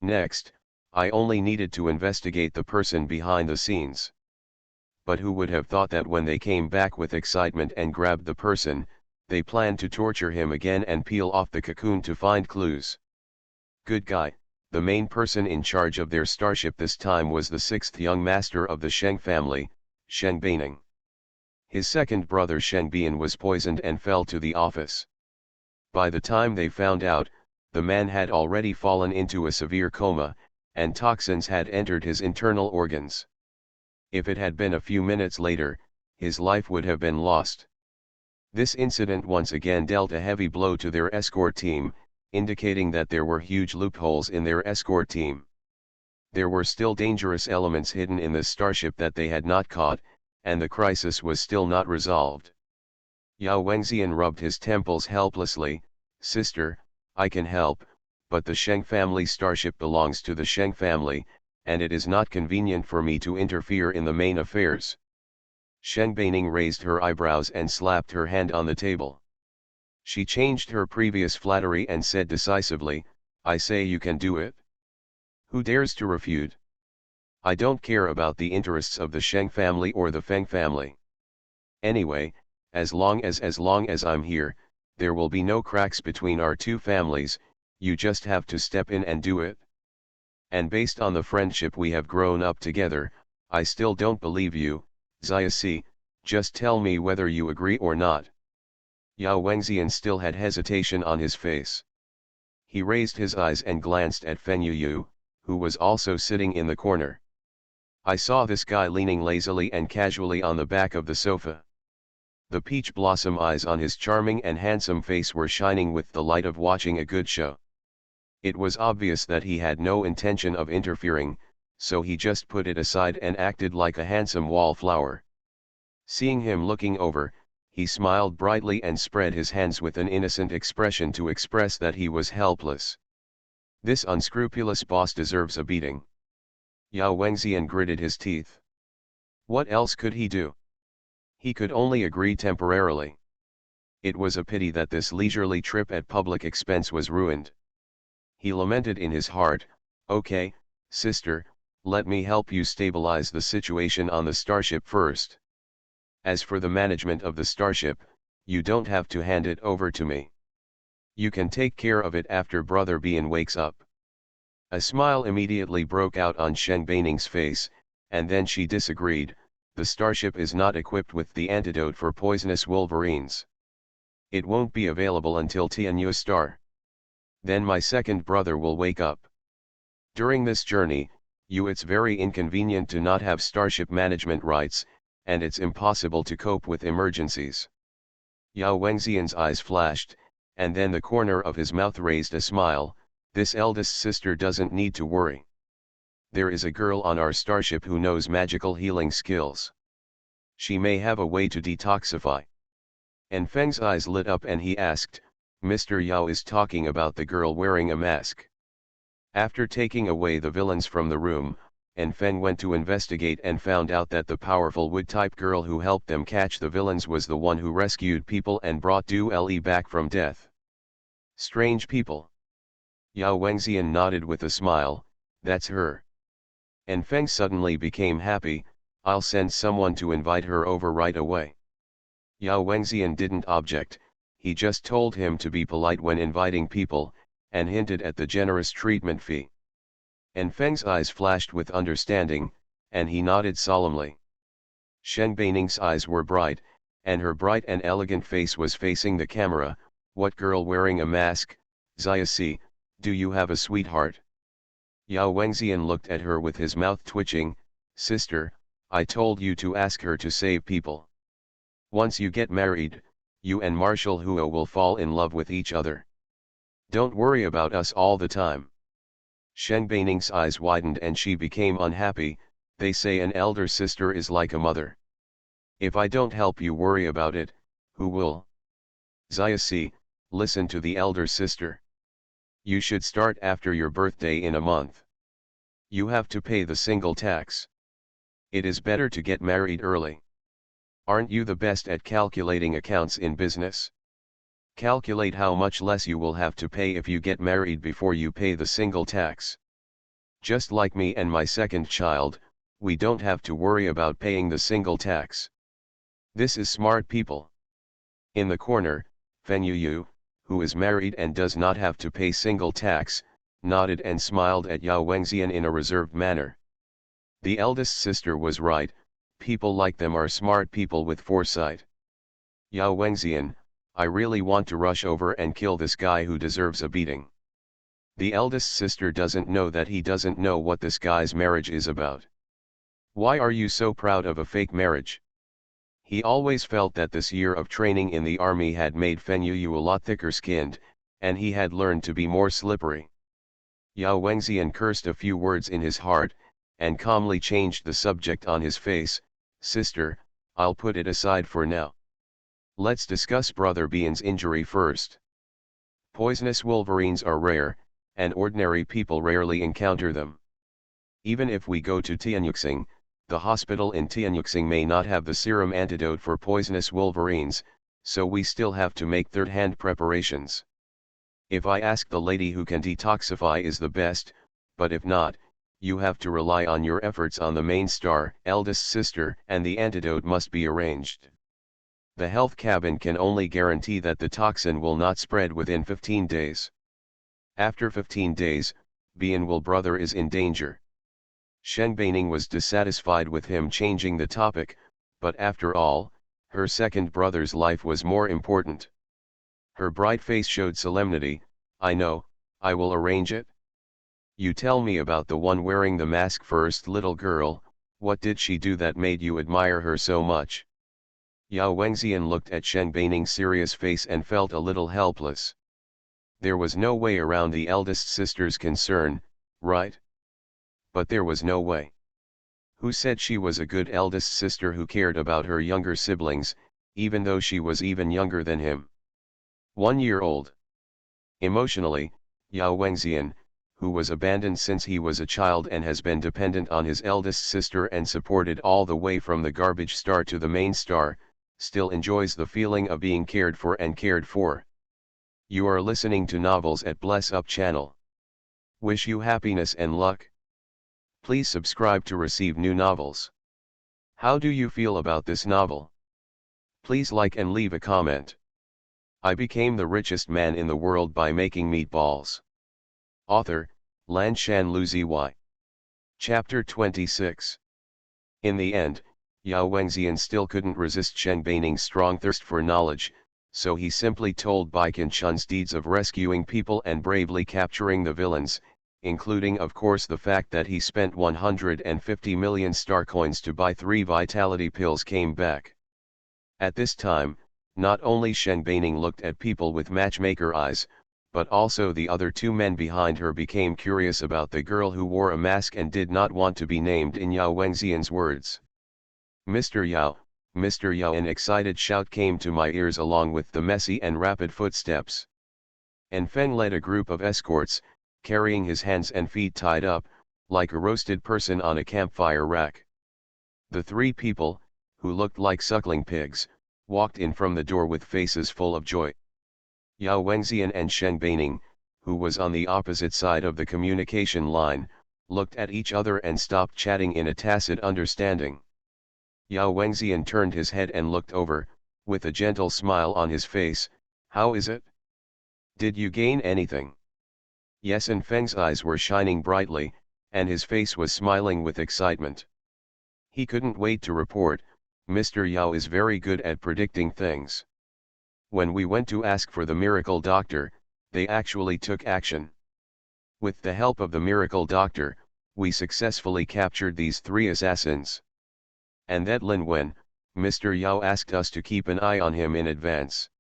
Next, I only needed to investigate the person behind the scenes. But who would have thought that when they came back with excitement and grabbed the person, they planned to torture him again and peel off the cocoon to find clues. Good guy, the main person in charge of their starship this time was the sixth young master of the Sheng family, Shen Beining. His second brother Shen Bian was poisoned and fell to the office. By the time they found out, the man had already fallen into a severe coma, and toxins had entered his internal organs. If it had been a few minutes later, his life would have been lost. This incident once again dealt a heavy blow to their escort team, indicating that there were huge loopholes in their escort team. There were still dangerous elements hidden in this starship that they had not caught, and the crisis was still not resolved. Yao Wengxian rubbed his temples helplessly. Sister, I can help, but the Sheng family starship belongs to the Sheng family, and it is not convenient for me to interfere in the main affairs. Shen Beining raised her eyebrows and slapped her hand on the table. She changed her previous flattery and said decisively, I say you can do it. Who dares to refute? I don't care about the interests of the Sheng family or the Feng family. Anyway, as long as I'm here, there will be no cracks between our two families. You just have to step in and do it. And based on the friendship we have grown up together, I still don't believe you, Xiaoxi, just tell me whether you agree or not. Yao Wengxian still had hesitation on his face. He raised his eyes and glanced at Feng Yu, who was also sitting in the corner. I saw this guy leaning lazily and casually on the back of the sofa. The peach blossom eyes on his charming and handsome face were shining with the light of watching a good show. It was obvious that he had no intention of interfering, so he just put it aside and acted like a handsome wallflower. Seeing him looking over, he smiled brightly and spread his hands with an innocent expression to express that he was helpless. This unscrupulous boss deserves a beating. Yao Wengxian gritted his teeth. What else could he do? He could only agree temporarily. It was a pity that this leisurely trip at public expense was ruined. He lamented in his heart, okay, sister, let me help you stabilize the situation on the starship first. As for the management of the starship, You don't have to hand it over to me. You can take care of it after Brother Bean wakes up. A smile immediately broke out on Shen Beining's face, and then she disagreed. The starship is not equipped with the antidote for poisonous wolverines. It won't be available until Tianyu star. Then my second brother will wake up. During this journey, it's very inconvenient to not have starship management rights, and it's impossible to cope with emergencies. Yao Wengxian's eyes flashed, and then the corner of his mouth raised a smile. This eldest sister doesn't need to worry. There is a girl on our starship who knows magical healing skills. She may have a way to detoxify. And Feng's eyes lit up and he asked, Mr. Yao is talking about the girl wearing a mask. After taking away the villains from the room, Feng went to investigate and found out that the powerful wood-type girl who helped them catch the villains was the one who rescued people and brought Du Le back from death. Strange people. Yao Wengxian nodded with a smile, that's her. And Feng suddenly became happy, I'll send someone to invite her over right away. Yao Wengxian didn't object, he just told him to be polite when inviting people, and hinted at the generous treatment fee. And Feng's eyes flashed with understanding, and he nodded solemnly. Shen Beining's eyes were bright, and her bright and elegant face was facing the camera. What girl wearing a mask, Xiaoxi, do you have a sweetheart? Yao Wengxian looked at her with his mouth twitching, sister, I told you to ask her to save people. Once you get married, you and Marshal Huo will fall in love with each other. Don't worry about us all the time. Shen Beining's eyes widened and she became unhappy. They say an elder sister is like a mother. If I don't help you worry about it, who will? Xiaoxi, listen to the elder sister. You should start after your birthday in a month. You have to pay the single tax. It is better to get married early. Aren't you the best at calculating accounts in business? Calculate how much less you will have to pay if you get married before you pay the single tax. Just like me and my second child, we don't have to worry about paying the single tax. This is smart people. In the corner, Feng Yuyu, who is married and does not have to pay single tax, nodded and smiled at Yao Wengxian in a reserved manner. The eldest sister was right, people like them are smart people with foresight. Yao Wengxian, I really want to rush over and kill this guy who deserves a beating. The eldest sister doesn't know that he doesn't know what this guy's marriage is about. Why are you so proud of a fake marriage? He always felt that this year of training in the army had made Feng Yuyu a lot thicker skinned, and he had learned to be more slippery. Yao Wengxian cursed a few words in his heart, and calmly changed the subject on his face, sister, I'll put it aside for now. Let's discuss Brother Bean's injury first. Poisonous wolverines are rare, and ordinary people rarely encounter them. Even if we go to Tianyuxing, the hospital in Tianyuxing may not have the serum antidote for poisonous wolverines, so we still have to make third-hand preparations. If I ask the lady who can detoxify is the best, but if not, you have to rely on your efforts on the main star, eldest sister, and the antidote must be arranged. The health cabin can only guarantee that the toxin will not spread within 15 days. After 15 days, Bean will brother is in danger. Shen Beining was dissatisfied with him changing the topic, but after all, her second brother's life was more important. Her bright face showed solemnity, I know, I will arrange it. You tell me about the one wearing the mask first, little girl, what did she do that made you admire her so much? Yao Wengxian looked at Shen Beining's serious face and felt a little helpless. There was no way around the eldest sister's concern, right? But there was no way. Who said she was a good eldest sister who cared about her younger siblings, even though she was even younger than him? 1 year old. Emotionally, Yao Wengxian, who was abandoned since he was a child and has been dependent on his eldest sister and supported all the way from the garbage star to the main star, still enjoys the feeling of being cared for and cared for. You are listening to Novels at Bless Up channel. Wish you happiness and luck. Please subscribe to receive new novels. How do you feel about this novel? Please like and leave a comment. I became the richest man in the world by making meatballs. Author, Lanshan Luzi. Chapter 26. In the end, Yao Wengxian still couldn't resist Shen Beining's strong thirst for knowledge, so he simply told Baikan Chun's deeds of rescuing people and bravely capturing the villains, including of course the fact that he spent 150 million star coins to buy 3 vitality pills came back. At this time, not only Shen Beining looked at people with matchmaker eyes, but also the other 2 men behind her became curious about the girl who wore a mask and did not want to be named in Yao Wengxian's words. Mr. Yao, Mr. Yao, an excited shout came to my ears along with the messy and rapid footsteps. And Feng led a group of escorts, carrying his hands and feet tied up, like a roasted person on a campfire rack. The 3 people, who looked like suckling pigs, walked in from the door with faces full of joy. Yao Wengxian and Shen Beining, who was on the opposite side of the communication line, looked at each other and stopped chatting in a tacit understanding. Yao Wengxian turned his head and looked over, with a gentle smile on his face. How is it? Did you gain anything? Yes, and Feng's eyes were shining brightly, and his face was smiling with excitement. He couldn't wait to report, Mr. Yao is very good at predicting things. When we went to ask for the miracle doctor, they actually took action. With the help of the miracle doctor, we successfully captured these 3 assassins. And that Lin Wen, Mr. Yao asked us to keep an eye on him in advance.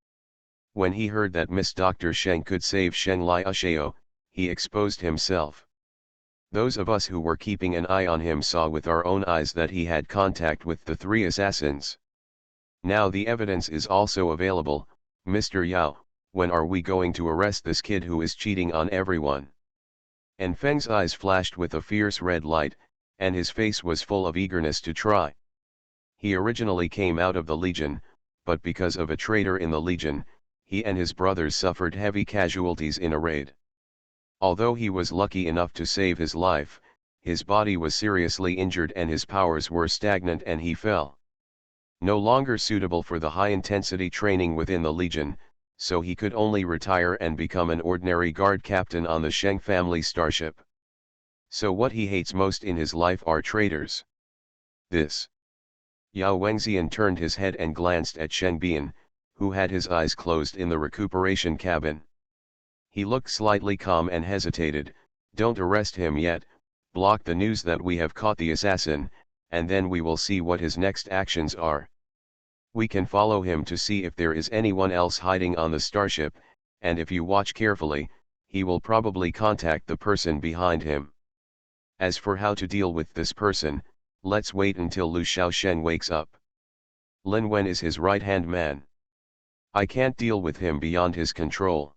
When he heard that Miss Dr. Sheng could save Sheng Liashao, he exposed himself. Those of us who were keeping an eye on him saw with our own eyes that he had contact with the 3 assassins. Now the evidence is also available. Mr. Yao, when are we going to arrest this kid who is cheating on everyone? And Feng's eyes flashed with a fierce red light, and his face was full of eagerness to try. He originally came out of the Legion, but because of a traitor in the Legion, he and his brothers suffered heavy casualties in a raid. Although he was lucky enough to save his life, his body was seriously injured and his powers were stagnant and he fell. No longer suitable for the high-intensity training within the Legion, so he could only retire and become an ordinary guard captain on the Sheng family starship. So what he hates most in his life are traitors. This. Yao Wengxian turned his head and glanced at Shen Bian, who had his eyes closed in the recuperation cabin. He looked slightly calm and hesitated. Don't arrest him yet, block the news that we have caught the assassin, and then we will see what his next actions are. We can follow him to see if there is anyone else hiding on the starship, and if you watch carefully, he will probably contact the person behind him. As for how to deal with this person, let's wait until Lu Shaosheng wakes up. Lin Wen is his right-hand man. I can't deal with him beyond his control.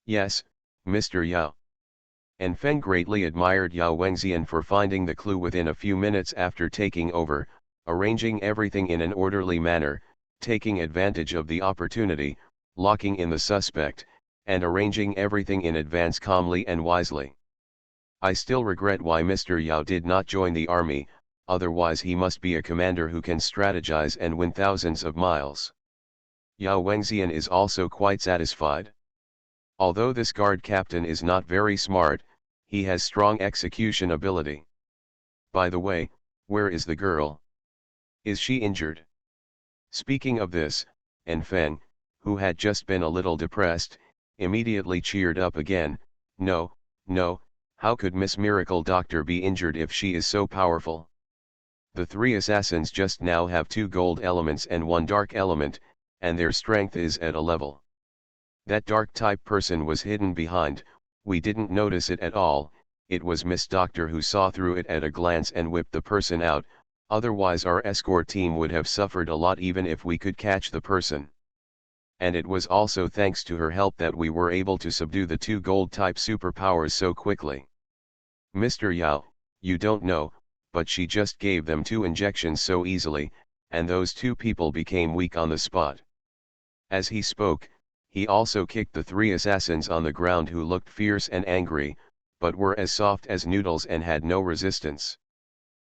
Yes, Mr. Yao. And Feng greatly admired Yao Wengxian for finding the clue within a few minutes after taking over, arranging everything in an orderly manner, taking advantage of the opportunity, locking in the suspect, and arranging everything in advance calmly and wisely. I still regret why Mr. Yao did not join the army, otherwise he must be a commander who can strategize and win thousands of miles. Yao Wengxian is also quite satisfied. Although this guard captain is not very smart, he has strong execution ability. By the way, where is the girl? Is she injured? Speaking of this, and Feng, who had just been a little depressed, immediately cheered up again. No, no, how could Miss Miracle Doctor be injured if she is so powerful? The 3 assassins just now have 2 gold elements and 1 dark element, and their strength is at a level. That dark type person was hidden behind, we didn't notice it at all. It was Miss Doctor who saw through it at a glance and whipped the person out, otherwise our escort team would have suffered a lot even if we could catch the person. And it was also thanks to her help that we were able to subdue the 2 gold type superpowers so quickly. Mr. Yao, you don't know, but she just gave them 2 injections so easily, and those 2 people became weak on the spot. As he spoke, he also kicked the 3 assassins on the ground who looked fierce and angry, but were as soft as noodles and had no resistance.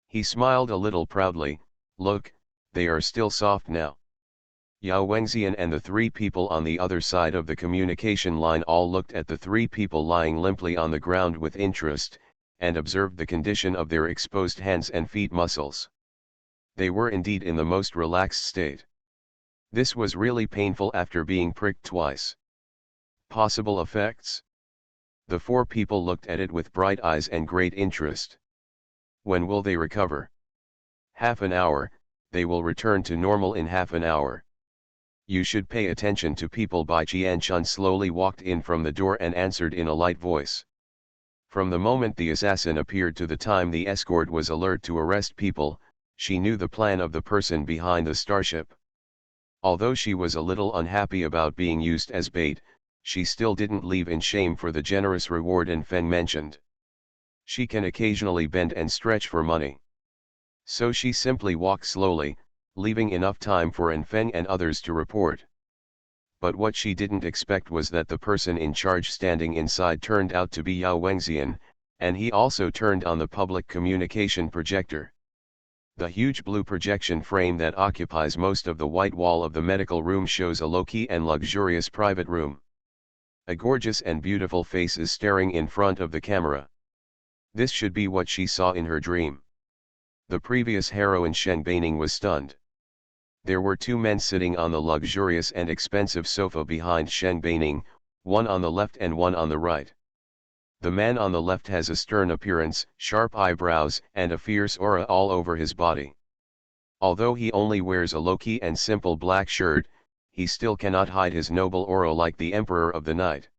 He smiled a little proudly. Look, they are still soft now. Yao Wengxian and the three people on the other side of the communication line all looked at the three people lying limply on the ground with interest, and observed the condition of their exposed hands and feet muscles. They were indeed in the most relaxed state. This was really painful after being pricked twice. Possible effects? The four people looked at it with bright eyes and great interest. When will they recover? Half an hour, they will return to normal in half an hour. You should pay attention to people. Bai Qianchun slowly walked in from the door and answered in a light voice. From the moment the assassin appeared to the time the escort was alert to arrest people, she knew the plan of the person behind the starship. Although she was a little unhappy about being used as bait, she still didn't leave in shame for the generous reward Feng mentioned. She can occasionally bend and stretch for money. So she simply walked slowly, leaving enough time for Feng and others to report. But what she didn't expect was that the person in charge standing inside turned out to be Yao Wengxian, and he also turned on the public communication projector. The huge blue projection frame that occupies most of the white wall of the medical room shows a low-key and luxurious private room. A gorgeous and beautiful face is staring in front of the camera. This should be what she saw in her dream. The previous heroine Shen Baining was stunned. There were two men sitting on the luxurious and expensive sofa behind Shen Baining, one on the left and one on the right. The man on the left has a stern appearance, sharp eyebrows, and a fierce aura all over his body. Although he only wears a low-key and simple black shirt, he still cannot hide his noble aura like the Emperor of the Night.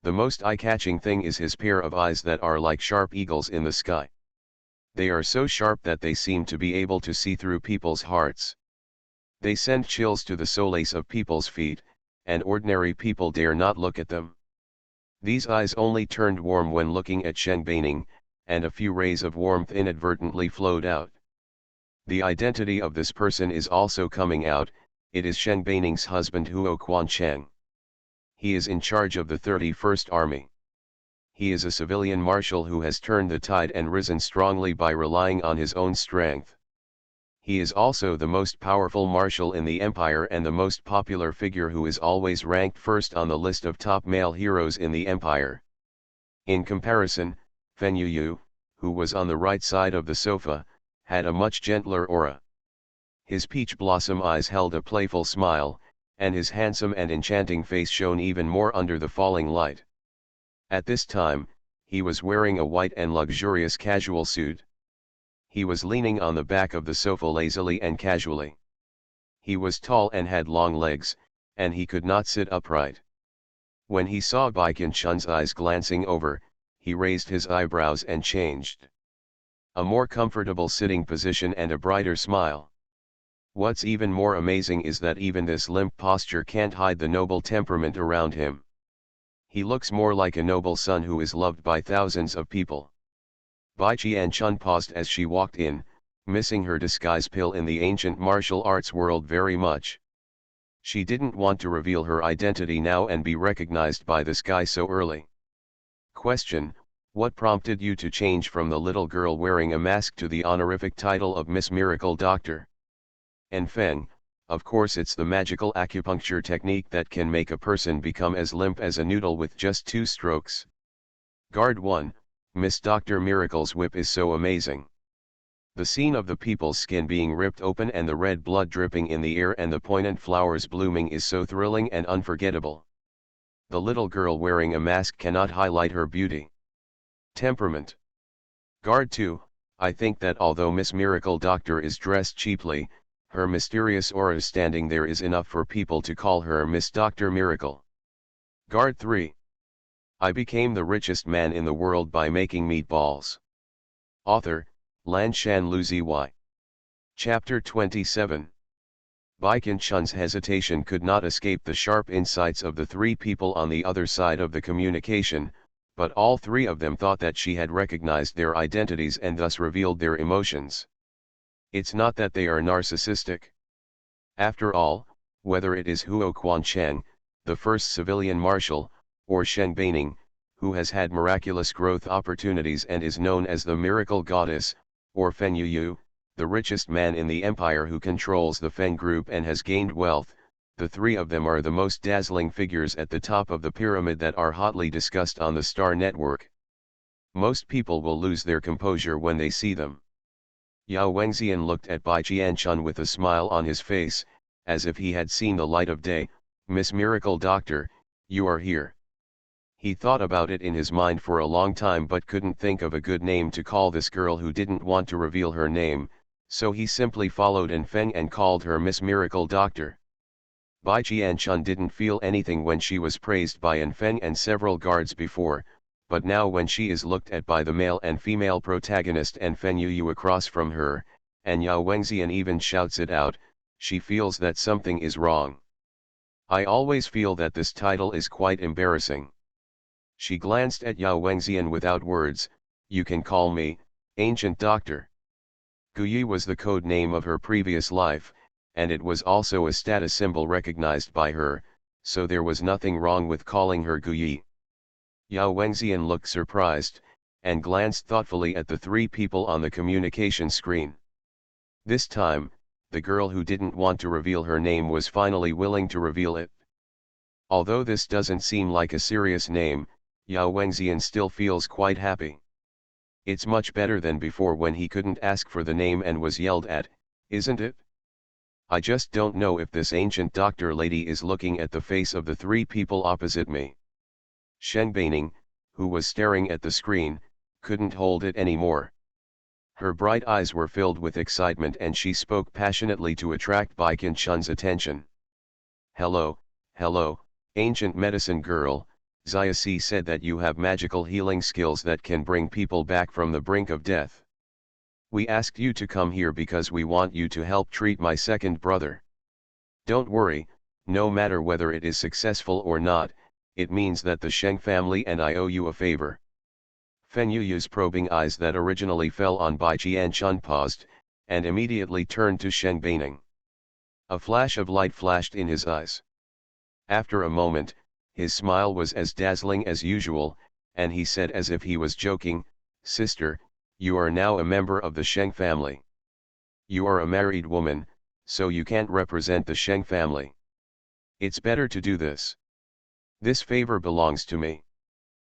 The most eye-catching thing is his pair of eyes that are like sharp eagles in the sky. They are so sharp that they seem to be able to see through people's hearts. They send chills to the soles of people's feet, and ordinary people dare not look at them. These eyes only turned warm when looking at Shen Baining, and a few rays of warmth inadvertently flowed out. The identity of this person is also coming out. It is Shen Baining's husband Huo Quancheng. He is in charge of the 31st Army. He is a civilian marshal who has turned the tide and risen strongly by relying on his own strength. He is also the most powerful marshal in the empire and the most popular figure who is always ranked first on the list of top male heroes in the empire. In comparison, Feng Yuyu, who was on the right side of the sofa, had a much gentler aura. His peach blossom eyes held a playful smile, and his handsome and enchanting face shone even more under the falling light. At this time, he was wearing a white and luxurious casual suit. He was leaning on the back of the sofa lazily and casually. He was tall and had long legs, and he could not sit upright. When he saw Bai Qianchun's eyes glancing over, he raised his eyebrows and changed a more comfortable sitting position and a brighter smile. What's even more amazing is that even this limp posture can't hide the noble temperament around him. He looks more like a noble son who is loved by thousands of people. Bai Qianchun paused as she walked in, missing her disguise pill in the ancient martial arts world very much. She didn't want to reveal her identity now and be recognized by this guy so early. Question: what prompted you to change from the little girl wearing a mask to the honorific title of Miss Miracle Doctor? Feng: of course it's the magical acupuncture technique that can make a person become as limp as a noodle with just 2 strokes. Guard 1, Miss Dr. Miracle's whip is so amazing. The scene of the people's skin being ripped open and the red blood dripping in the air and the poignant flowers blooming is so thrilling and unforgettable. The little girl wearing a mask cannot highlight her beauty. Temperament. Guard 2, I think that although Miss Miracle Doctor is dressed cheaply, her mysterious aura standing there is enough for people to call her Miss Dr. Miracle. Guard 3. I became the richest man in the world by making meatballs. Author, Lanshan Luziy. Chapter 27. Bai Qianchun's hesitation could not escape the sharp insights of the 3 people on the other side of the communication, but all 3 of them thought that she had recognized their identities and thus revealed their emotions. It's not that they are narcissistic. After all, whether it is Huo Quancheng, the first civilian marshal, or Shen Baining, who has had miraculous growth opportunities and is known as the miracle goddess, or Feng Yuyu, the richest man in the empire who controls the Feng group and has gained wealth. The three of them are the most dazzling figures at the top of the pyramid that are hotly discussed on the Star Network. Most people will lose their composure when they see them. Yao Wengxian looked at Bai Qianchun with a smile on his face, as if he had seen the light of day. Miss Miracle Doctor, you are here. He thought about it in his mind for a long time but couldn't think of a good name to call this girl who didn't want to reveal her name, so he simply followed Feng and called her Miss Miracle Doctor. Bai Qianchun didn't feel anything when she was praised by Feng and several guards before, but now when she is looked at by the male and female protagonist and Feng Yuyu across from her, and Yao Wengxian even shouts it out, she feels that something is wrong. I always feel that this title is quite embarrassing. She glanced at Yao Wengxian without words. You can call me, Ancient Doctor. Guyi was the code name of her previous life, and it was also a status symbol recognized by her, so there was nothing wrong with calling her Guyi. Yao Wengxian looked surprised, and glanced thoughtfully at the three people on the communication screen. This time, the girl who didn't want to reveal her name was finally willing to reveal it. Although this doesn't seem like a serious name, Yao Wengxian still feels quite happy. It's much better than before when he couldn't ask for the name and was yelled at, isn't it? I just don't know if this ancient doctor lady is looking at the face of the three people opposite me. Shen Baining, who was staring at the screen, couldn't hold it anymore. Her bright eyes were filled with excitement and she spoke passionately to attract Bai Qianchun's attention. Hello, ancient medicine girl, Xiaoxi said that you have magical healing skills that can bring people back from the brink of death. We asked you to come here because we want you to help treat my second brother. Don't worry, no matter whether it is successful or not, it means that the Sheng family and I owe you a favor. Feng Yuyu's probing eyes that originally fell on Bai Qianchun paused, and immediately turned to Shen Baining. A flash of light flashed in his eyes. After a moment, his smile was as dazzling as usual, and he said as if he was joking, Sister, you are now a member of the Sheng family. You are a married woman, so you can't represent the Sheng family. It's better to do this. This favor belongs to me.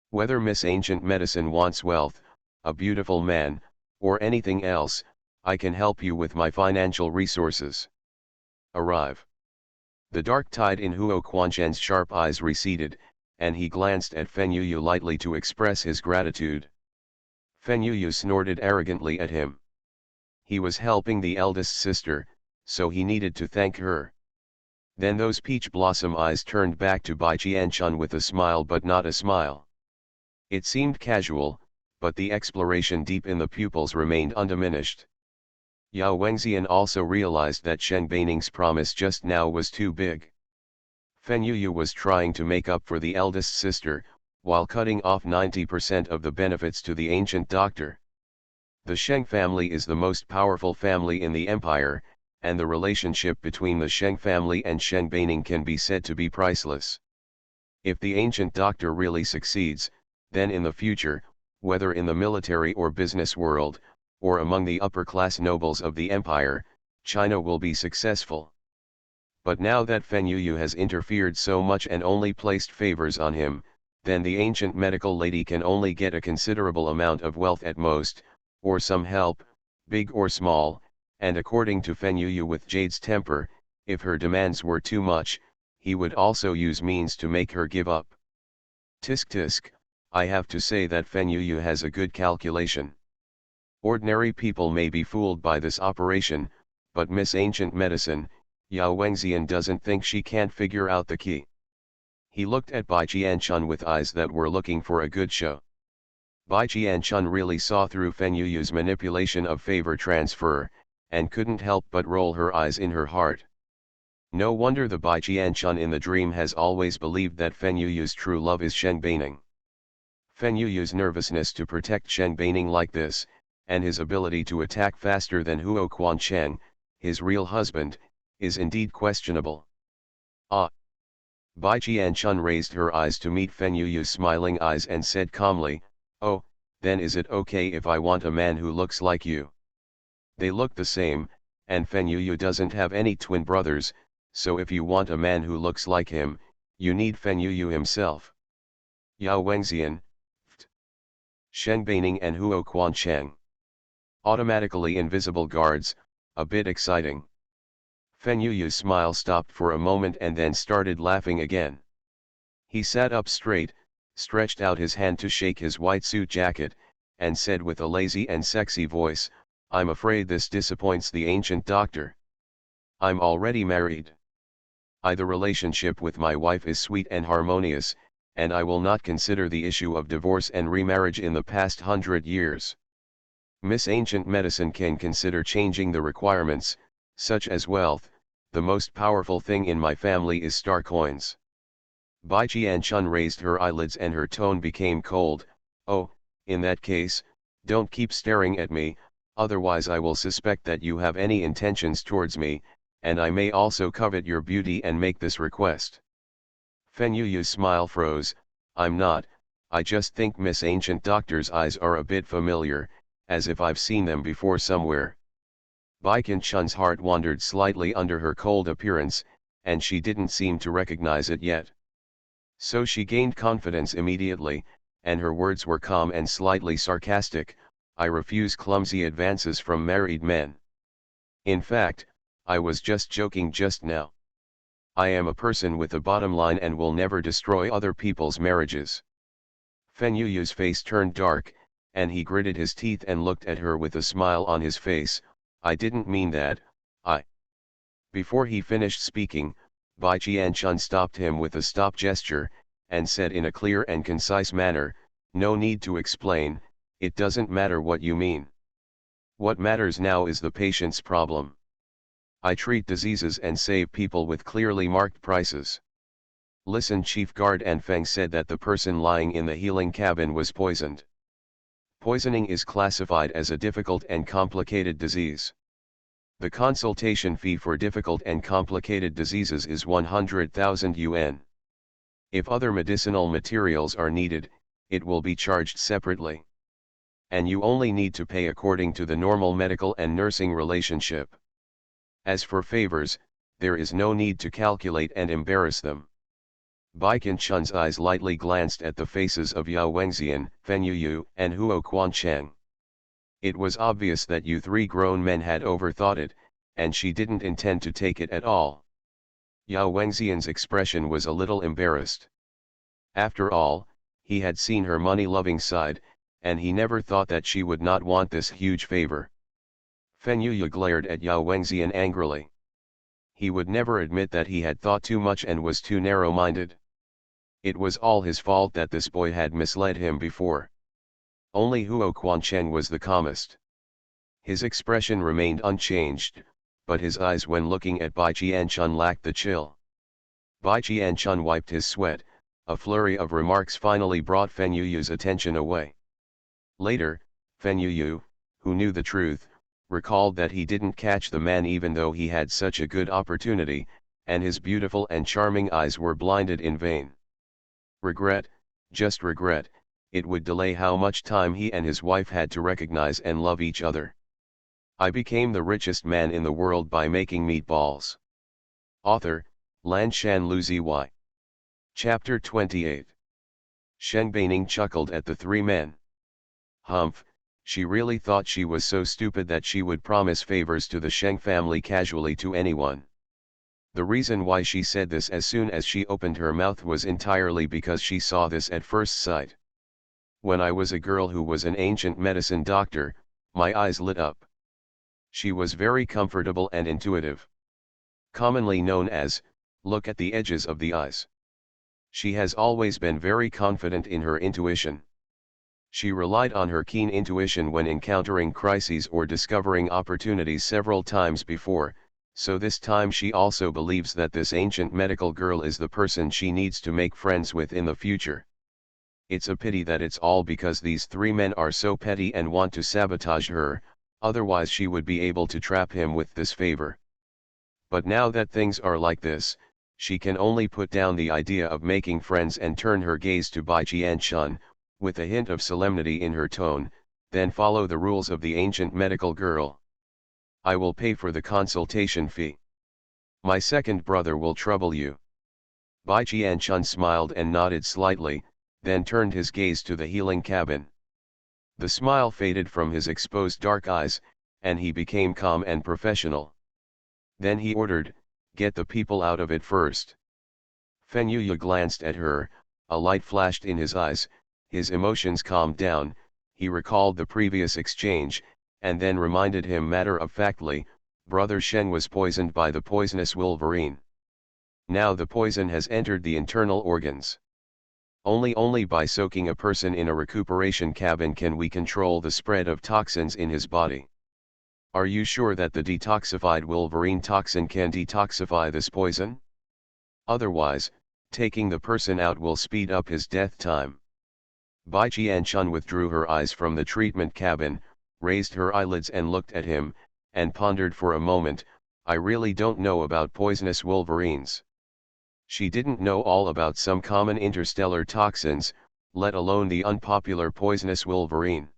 Whether Miss Ancient Medicine wants wealth, a beautiful man, or anything else, I can help you with my financial resources. Arrive. The dark tide in Huo Quanshan's sharp eyes receded, and he glanced at Feng Yuyu lightly to express his gratitude. Feng Yuyu snorted arrogantly at him. He was helping the eldest sister, so he needed to thank her. Then those peach blossom eyes turned back to Bai Qianchun with a smile but not a smile. It seemed casual, but the exploration deep in the pupils remained undiminished. Yao Wengxian also realized that Shen Baining's promise just now was too big. Feng Yuyu was trying to make up for the eldest sister, while cutting off 90% of the benefits to the ancient doctor. The Sheng family is the most powerful family in the empire, and the relationship between the Sheng family and Shen Baining can be said to be priceless. If the ancient doctor really succeeds, then in the future, whether in the military or business world, or among the upper-class nobles of the empire, China will be successful. But now that Feng Yuyu has interfered so much and only placed favors on him, then the ancient medical lady can only get a considerable amount of wealth at most, or some help, big or small, and according to Feng Yuyu with Jade's temper, if her demands were too much, he would also use means to make her give up. Tisk tisk, I have to say that Feng Yuyu has a good calculation. Ordinary people may be fooled by this operation, but Miss Ancient Medicine, Yao Wengxian doesn't think she can't figure out the key. He looked at Bai Qianchun with eyes that were looking for a good show. Bai Qianchun really saw through Feng Yuyu's manipulation of favor transfer, and couldn't help but roll her eyes in her heart. No wonder the Bai Qianchun in the dream has always believed that Feng Yuyu's true love is Shen Baining. Feng Yuyu's nervousness to protect Shen Baining like this, and his ability to attack faster than Huo Quanshan, his real husband, is indeed questionable. Ah! Bai Qianchun raised her eyes to meet Feng Yuyu's smiling eyes and said calmly, Oh, then is it okay if I want a man who looks like you? They look the same, and Fen Yuyu doesn't have any twin brothers, so if you want a man who looks like him, you need Fen Yuyu himself. Yao Wengxian, Ft. Sheng Baining and Huo Quan Cheng. Automatically invisible guards, a bit exciting. Fen Yuyu's smile stopped for a moment and then started laughing again. He sat up straight, stretched out his hand to shake his white suit jacket, and said with a lazy and sexy voice, "I'm afraid this disappoints the ancient doctor. I'm already married. The relationship with my wife is sweet and harmonious, and I will not consider the issue of divorce and remarriage in the past 100 years. Miss Ancient Medicine can consider changing the requirements, such as wealth. The most powerful thing in my family is star coins." Bai Qianchun raised her eyelids and her tone became cold. "Oh, in that case, don't keep staring at me, otherwise I will suspect that you have any intentions towards me, and I may also covet your beauty and make this request." Fen Yuyu's smile froze. "I'm not, I just think Miss Ancient Doctor's eyes are a bit familiar, as if I've seen them before somewhere." Bai Qianchun's heart wandered slightly under her cold appearance, and she didn't seem to recognize it yet. So she gained confidence immediately, and her words were calm and slightly sarcastic. "I refuse clumsy advances from married men. In fact, I was just joking just now. I am a person with a bottom line and will never destroy other people's marriages." Fen Yuyu's face turned dark, and he gritted his teeth and looked at her with a smile on his face. "I didn't mean that, I..." Before he finished speaking, Bai Qianchun stopped him with a stop gesture, and said in a clear and concise manner, "No need to explain, it doesn't matter what you mean. What matters now is the patient's problem. I treat diseases and save people with clearly marked prices. Listen, Chief Guard and Feng said that the person lying in the healing cabin was poisoned. Poisoning is classified as a difficult and complicated disease. The consultation fee for difficult and complicated diseases is 100,000 yuan. If other medicinal materials are needed, it will be charged separately. And you only need to pay according to the normal medical and nursing relationship. As for favors, there is no need to calculate and embarrass them." Bai Qianchun's eyes lightly glanced at the faces of Yao Wengxian, Fen Yuyu, and Huo Quancheng. It was obvious that you three grown men had overthought it, and she didn't intend to take it at all. Yao Wengxian's expression was a little embarrassed. After all, he had seen her money-loving side, and he never thought that she would not want this huge favor. Fen Yuyu glared at Yao Wengxian angrily. He would never admit that he had thought too much and was too narrow-minded. It was all his fault that this boy had misled him before. Only Huo Quancheng was the calmest. His expression remained unchanged, but his eyes when looking at Bai Qianchun lacked the chill. Bai Qianchun wiped his sweat. A flurry of remarks finally brought Fen Yuyu's attention away. Later, Fen Yuyu, who knew the truth, recalled that he didn't catch the man even though he had such a good opportunity, and his beautiful and charming eyes were blinded in vain. Regret, just regret, it would delay how much time he and his wife had to recognize and love each other. I became the richest man in the world by making meatballs. Author, Lanshan Luzi. Chapter 28. Sheng Baining chuckled at the three men. Humph, she really thought she was so stupid that she would promise favors to the Sheng family casually to anyone. The reason why she said this as soon as she opened her mouth was entirely because she saw this at first sight. When I was a girl who was an ancient medicine doctor, my eyes lit up. She was very comfortable and intuitive. Commonly known as, look at the edges of the eyes. She has always been very confident in her intuition. She relied on her keen intuition when encountering crises or discovering opportunities several times before, so this time she also believes that this ancient medical girl is the person she needs to make friends with in the future. It's a pity that it's all because these three men are so petty and want to sabotage her, otherwise she would be able to trap him with this favor. But now that things are like this, she can only put down the idea of making friends and turn her gaze to Bai Qianchun, with a hint of solemnity in her tone, then follow the rules of the ancient medical girl. I will pay for the consultation fee. My second brother will trouble you. Bai Qianchun smiled and nodded slightly, then turned his gaze to the healing cabin. The smile faded from his exposed dark eyes, and he became calm and professional. Then he ordered, "Get the people out of it first." Feng Yuya glanced at her, a light flashed in his eyes, his emotions calmed down, he recalled the previous exchange, and then reminded him matter-of-factly, Brother Shen was poisoned by the poisonous wolverine. Now the poison has entered the internal organs. Only by soaking a person in a recuperation cabin can we control the spread of toxins in his body. Are you sure that the detoxified wolverine toxin can detoxify this poison? Otherwise, taking the person out will speed up his death time. Bai Qianchun withdrew her eyes from the treatment cabin, raised her eyelids and looked at him, and pondered for a moment. I really don't know about poisonous wolverines. She didn't know all about some common interstellar toxins, let alone the unpopular poisonous wolverine.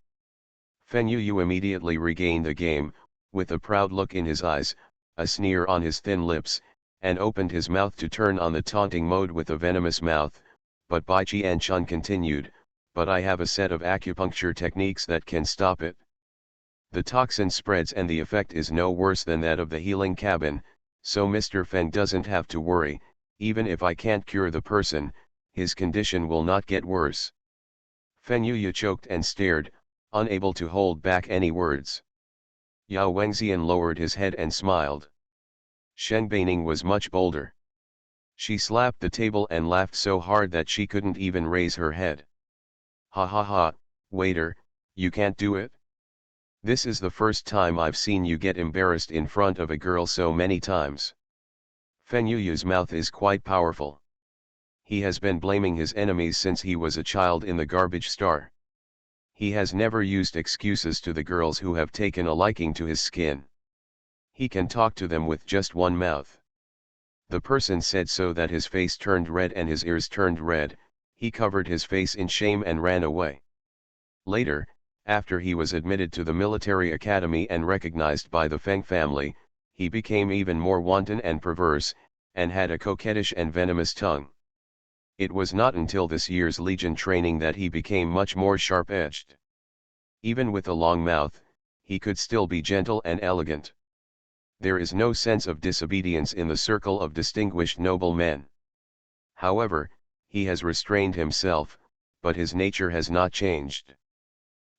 Feng Yuyu immediately regained the game, with a proud look in his eyes, a sneer on his thin lips, and opened his mouth to turn on the taunting mode with a venomous mouth, but Bai Qianchun continued, "But I have a set of acupuncture techniques that can stop it. The toxin spreads and the effect is no worse than that of the healing cabin, so Mr. Feng doesn't have to worry. Even if I can't cure the person, his condition will not get worse." Feng Yuya choked and stared, unable to hold back any words. Yao Wengxian lowered his head and smiled. Shen Beining was much bolder. She slapped the table and laughed so hard that she couldn't even raise her head. "Ha ha ha, waiter, you can't do it? This is the first time I've seen you get embarrassed in front of a girl so many times." Feng Yuyu's mouth is quite powerful. He has been blaming his enemies since he was a child in the garbage star. He has never used excuses to the girls who have taken a liking to his skin. He can talk to them with just one mouth. The person said so that his face turned red and his ears turned red, he covered his face in shame and ran away. Later, after he was admitted to the military academy and recognized by the Feng family, he became even more wanton and perverse, and had a coquettish and venomous tongue. It was not until this year's Legion training that he became much more sharp-edged. Even with a long mouth, he could still be gentle and elegant. There is no sense of disobedience in the circle of distinguished noble men. However, he has restrained himself, but his nature has not changed.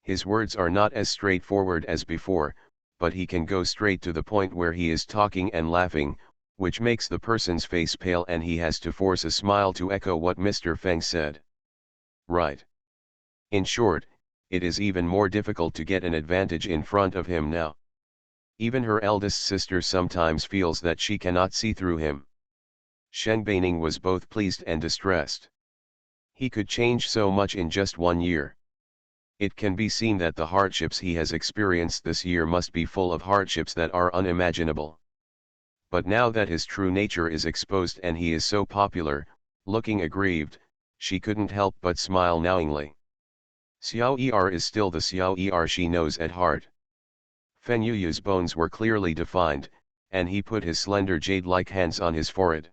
His words are not as straightforward as before, but he can go straight to the point where he is talking and laughing, which makes the person's face pale and he has to force a smile to echo what Mr. Feng said. Right. In short, it is even more difficult to get an advantage in front of him now. Even her eldest sister sometimes feels that she cannot see through him. Shen Beining was both pleased and distressed. He could change so much in just 1 year. It can be seen that the hardships he has experienced this year must be full of hardships that are unimaginable. But now that his true nature is exposed and he is so popular, looking aggrieved, she couldn't help but smile knowingly. Xiao Er is still the Xiao Er she knows at heart. Feng Yuyu's bones were clearly defined, and he put his slender jade-like hands on his forehead.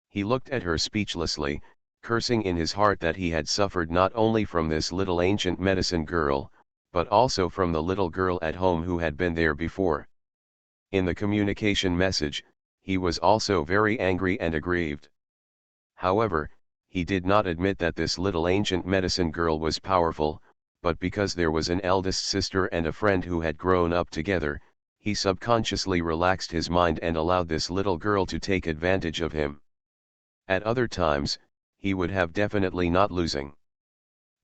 He looked at her speechlessly, cursing in his heart that he had suffered not only from this little ancient medicine girl, but also from the little girl at home who had been there before. In the communication message, he was also very angry and aggrieved. However, he did not admit that this little ancient medicine girl was powerful, but because there was an eldest sister and a friend who had grown up together, he subconsciously relaxed his mind and allowed this little girl to take advantage of him. At other times, he would have definitely not losing.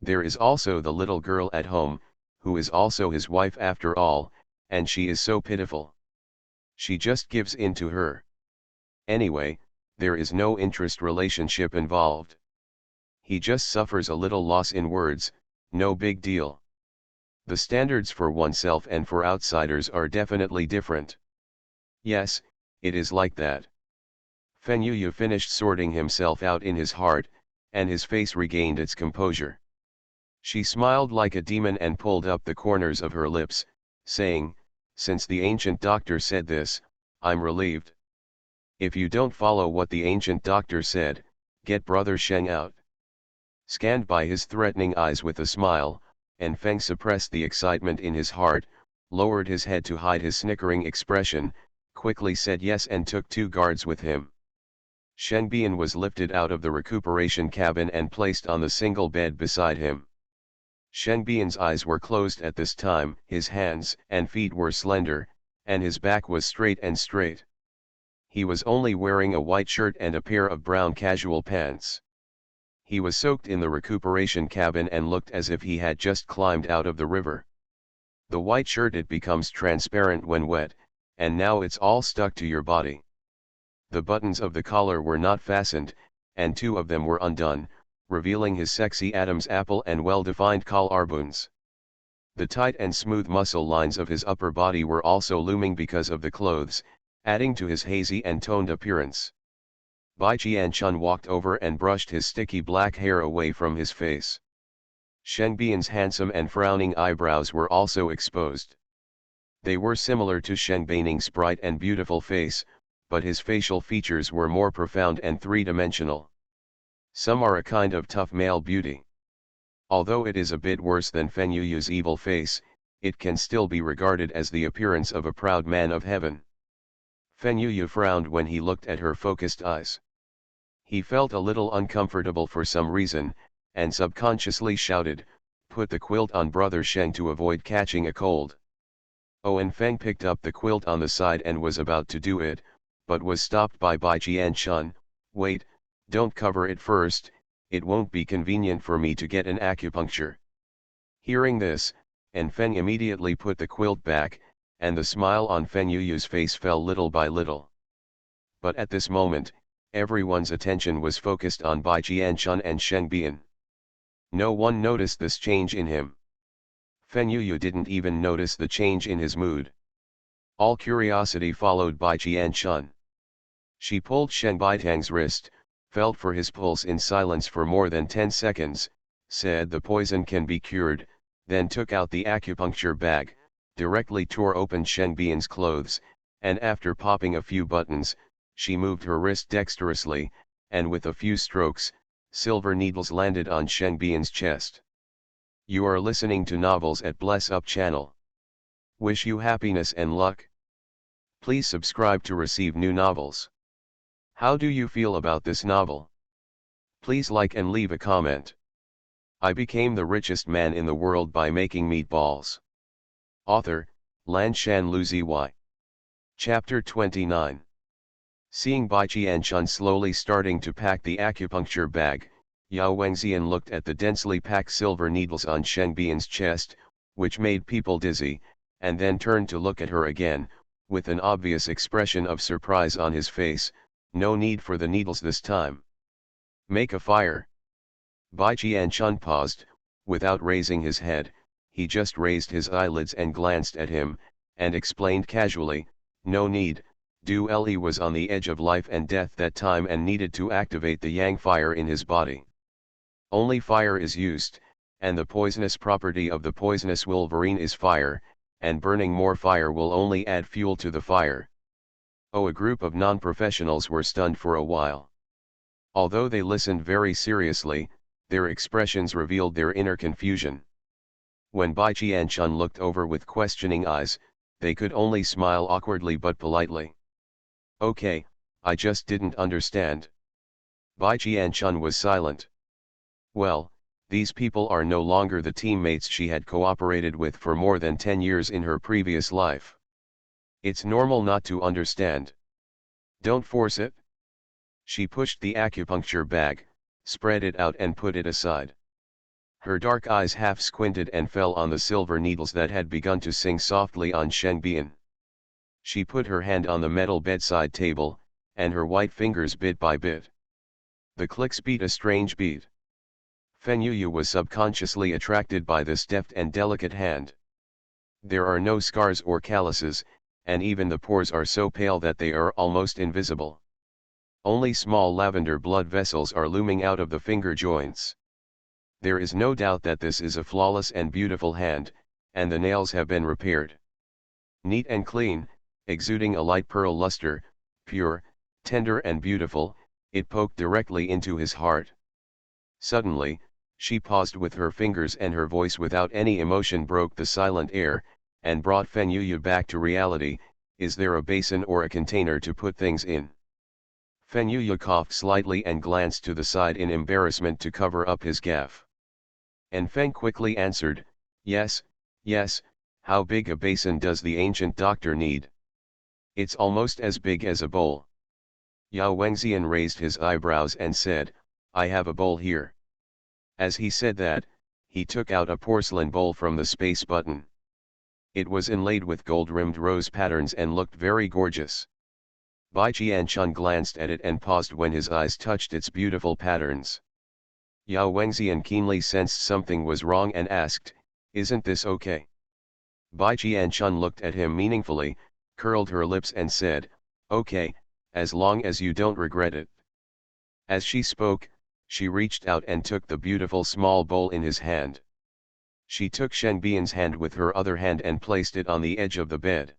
There is also the little girl at home, who is also his wife after all, and she is so pitiful. She just gives in to her. Anyway, there is no interest relationship involved. He just suffers a little loss in words, no big deal. The standards for oneself and for outsiders are definitely different. Yes, it is like that. Feng Yuyu finished sorting himself out in his heart, and his face regained its composure. She smiled like a demon and pulled up the corners of her lips, saying, Since the ancient doctor said this, I'm relieved. If you don't follow what the ancient doctor said, get brother Sheng out. Scanned by his threatening eyes with a smile, Feng suppressed the excitement in his heart, lowered his head to hide his snickering expression, quickly said yes and took 2 guards with him. Sheng Bian was lifted out of the recuperation cabin and placed on the single bed beside him. Sheng Bian's eyes were closed at this time, his hands and feet were slender, and his back was straight. He was only wearing a white shirt and a pair of brown casual pants. He was soaked in the recuperation cabin and looked as if he had just climbed out of the river. The white shirt, it becomes transparent when wet, and now it's all stuck to your body. The buttons of the collar were not fastened, and 2 of them were undone, revealing his sexy Adam's apple and well-defined collarbones. The tight and smooth muscle lines of his upper body were also looming because of the clothes, adding to his hazy and toned appearance. Bai Qianchun walked over and brushed his sticky black hair away from his face. Sheng Bian's handsome and frowning eyebrows were also exposed. They were similar to Sheng Bianing's bright and beautiful face, but his facial features were more profound and three-dimensional. Some are a kind of tough male beauty. Although it is a bit worse than Feng Yuyu's evil face, it can still be regarded as the appearance of a proud man of heaven. Feng Yuyu frowned when he looked at her focused eyes. He felt a little uncomfortable for some reason, and subconsciously shouted, "Put the quilt on brother Sheng to avoid catching a cold." Feng picked up the quilt on the side and was about to do it, but was stopped by Bai Qianchun. "Wait, don't cover it first, it won't be convenient for me to get an acupuncture." Hearing this, Feng immediately put the quilt back, and the smile on Feng Yuyu's face fell little by little. But at this moment, everyone's attention was focused on Bai Qianchun and Sheng Bian. No one noticed this change in him. Feng Yuyu didn't even notice the change in his mood. All curiosity followed Bai Qianchun. She pulled Sheng Baitang's wrist, felt for his pulse in silence for more than 10 seconds, said the poison can be cured, then took out the acupuncture bag, directly tore open Sheng Bian's clothes, and after popping a few buttons, she moved her wrist dexterously, and with a few strokes, silver needles landed on Sheng Bian's chest. You are listening to Novels at Bless Up channel. Wish you happiness and luck. Please subscribe to receive new novels. How do you feel about this novel? Please like and leave a comment. I became the richest man in the world by making meatballs. Author, Lan Shan Lu Zy. Chapter 29. Seeing Bai Qianchun slowly starting to pack the acupuncture bag, Yao Wengxian looked at the densely packed silver needles on Sheng Bian's chest, which made people dizzy, and then turned to look at her again, with an obvious expression of surprise on his face. No need for the needles this time. Make a fire. Bai Qianchun paused, without raising his head. He just raised his eyelids and glanced at him, and explained casually, "No need, Du Li was on the edge of life and death that time and needed to activate the yang fire in his body. Only fire is used, and the poisonous property of the poisonous wolverine is fire, and burning more fire will only add fuel to the fire." A group of non-professionals were stunned for a while. Although they listened very seriously, their expressions revealed their inner confusion. When Bai Qianchun looked over with questioning eyes, they could only smile awkwardly but politely. "Okay, I just didn't understand." Bai Qianchun was silent. Well, these people are no longer the teammates she had cooperated with for more than 10 years in her previous life. It's normal not to understand. Don't force it. She pushed the acupuncture bag, spread it out and put it aside. Her dark eyes half squinted and fell on the silver needles that had begun to sing softly on Sheng Bian. She put her hand on the metal bedside table, and her white fingers bit by bit. The clicks beat a strange beat. Feng Yuyu was subconsciously attracted by this deft and delicate hand. There are no scars or calluses, and even the pores are so pale that they are almost invisible. Only small lavender blood vessels are looming out of the finger joints. There is no doubt that this is a flawless and beautiful hand, and the nails have been repaired. Neat and clean, exuding a light pearl luster, pure, tender and beautiful, it poked directly into his heart. Suddenly, she paused with her fingers and her voice without any emotion broke the silent air, and brought Fenyuya back to reality. Is there a basin or a container to put things in? Fenyuya coughed slightly and glanced to the side in embarrassment to cover up his gaffe. And Feng quickly answered, yes, yes, how big a basin does the ancient doctor need? It's almost as big as a bowl. Yao Wengxian raised his eyebrows and said, I have a bowl here. As he said that, he took out a porcelain bowl from the space button. It was inlaid with gold-rimmed rose patterns and looked very gorgeous. Bai Qianchun glanced at it and paused when his eyes touched its beautiful patterns. Yao Wengxian keenly sensed something was wrong and asked, isn't this okay? Bai Qianchun looked at him meaningfully, curled her lips and said, okay, as long as you don't regret it. As she spoke, she reached out and took the beautiful small bowl in his hand. She took Shen Bian's hand with her other hand and placed it on the edge of the bed.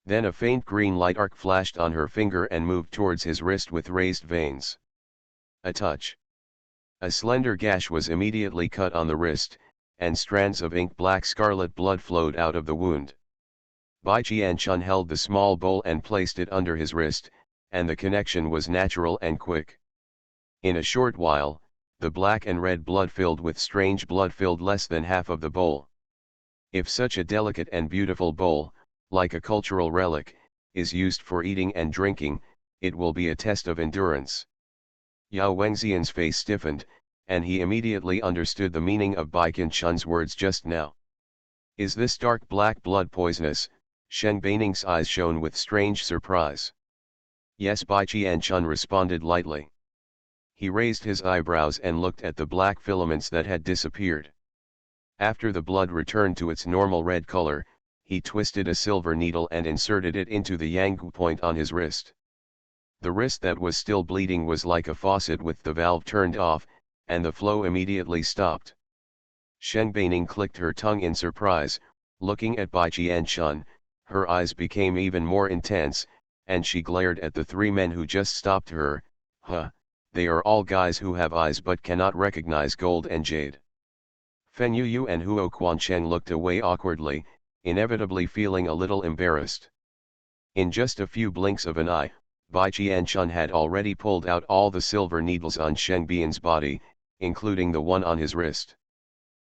Then a faint green light arc flashed on her finger and moved towards his wrist with raised veins. A touch. A slender gash was immediately cut on the wrist, and strands of ink-black scarlet blood flowed out of the wound. Bai Qianchun held the small bowl and placed it under his wrist, and the connection was natural and quick. In a short while, the black and red blood filled with strange blood filled less than half of the bowl. If such a delicate and beautiful bowl, like a cultural relic, is used for eating and drinking, it will be a test of endurance. Yao Wengxian's face stiffened, and he immediately understood the meaning of Bai Qianchun's words just now. Is this dark black blood poisonous? Shen Beining's eyes shone with strange surprise. Yes, Bai Qianchun responded lightly. He raised his eyebrows and looked at the black filaments that had disappeared. After the blood returned to its normal red color, he twisted a silver needle and inserted it into the Yanggu point on his wrist. The wrist that was still bleeding was like a faucet with the valve turned off, and the flow immediately stopped. Shen Beining clicked her tongue in surprise, looking at Bai Qianchun. Her eyes became even more intense, and she glared at the three men who just stopped her. Huh, they are all guys who have eyes but cannot recognize gold and jade. Fenyuya and Huo Quancheng looked away awkwardly, inevitably feeling a little embarrassed. In just a few blinks of an eye, Bai Qianchun had already pulled out all the silver needles on Shen Bian's body, including the one on his wrist.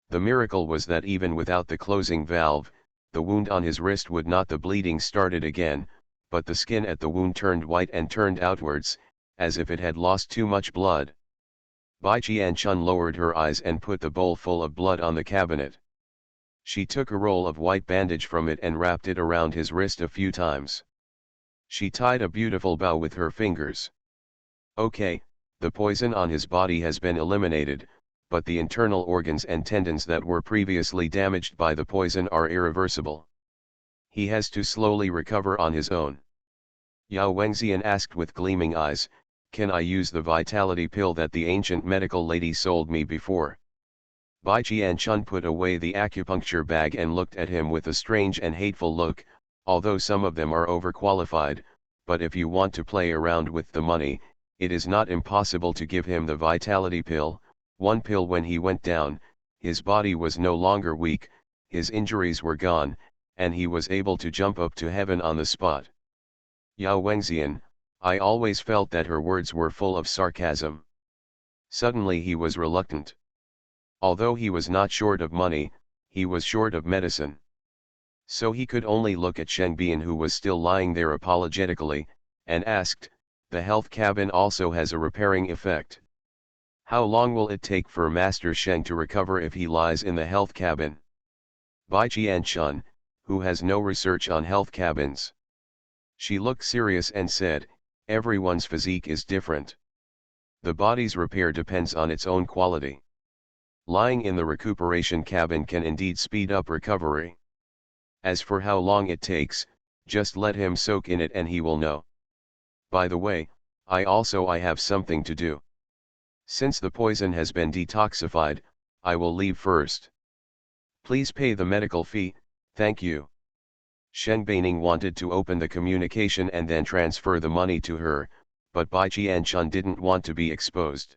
The miracle was that even without the closing valve, the wound on his wrist would not. The bleeding started again, but the skin at the wound turned white and turned outwards, as if it had lost too much blood. Bai Qianchun lowered her eyes and put the bowl full of blood on the cabinet. She took a roll of white bandage from it and wrapped it around his wrist a few times. She tied a beautiful bow with her fingers. Okay, the poison on his body has been eliminated, but the internal organs and tendons that were previously damaged by the poison are irreversible. He has to slowly recover on his own. Yao Wengxian asked with gleaming eyes, can I use the vitality pill that the ancient medical lady sold me before? Bai Qianchun put away the acupuncture bag and looked at him with a strange and hateful look. Although some of them are overqualified, but if you want to play around with the money, it is not impossible to give him the vitality pill. One pill. When he went down, his body was no longer weak, his injuries were gone, and he was able to jump up to heaven on the spot. Yao Wengxian, I always felt that her words were full of sarcasm. Suddenly he was reluctant. Although he was not short of money, he was short of medicine. So he could only look at Shen Bian, who was still lying there apologetically, and asked, the health cabin also has a repairing effect. How long will it take for Master Sheng to recover if he lies in the health cabin? Bai Qianchun, who has no research on health cabins. She looked serious and said, everyone's physique is different. The body's repair depends on its own quality. Lying in the recuperation cabin can indeed speed up recovery. As for how long it takes, just let him soak in it and he will know. By the way, I have something to do. Since the poison has been detoxified, I will leave first. Please pay the medical fee, thank you. Shen Baining wanted to open the communication and then transfer the money to her, but Bai Qianchun didn't want to be exposed.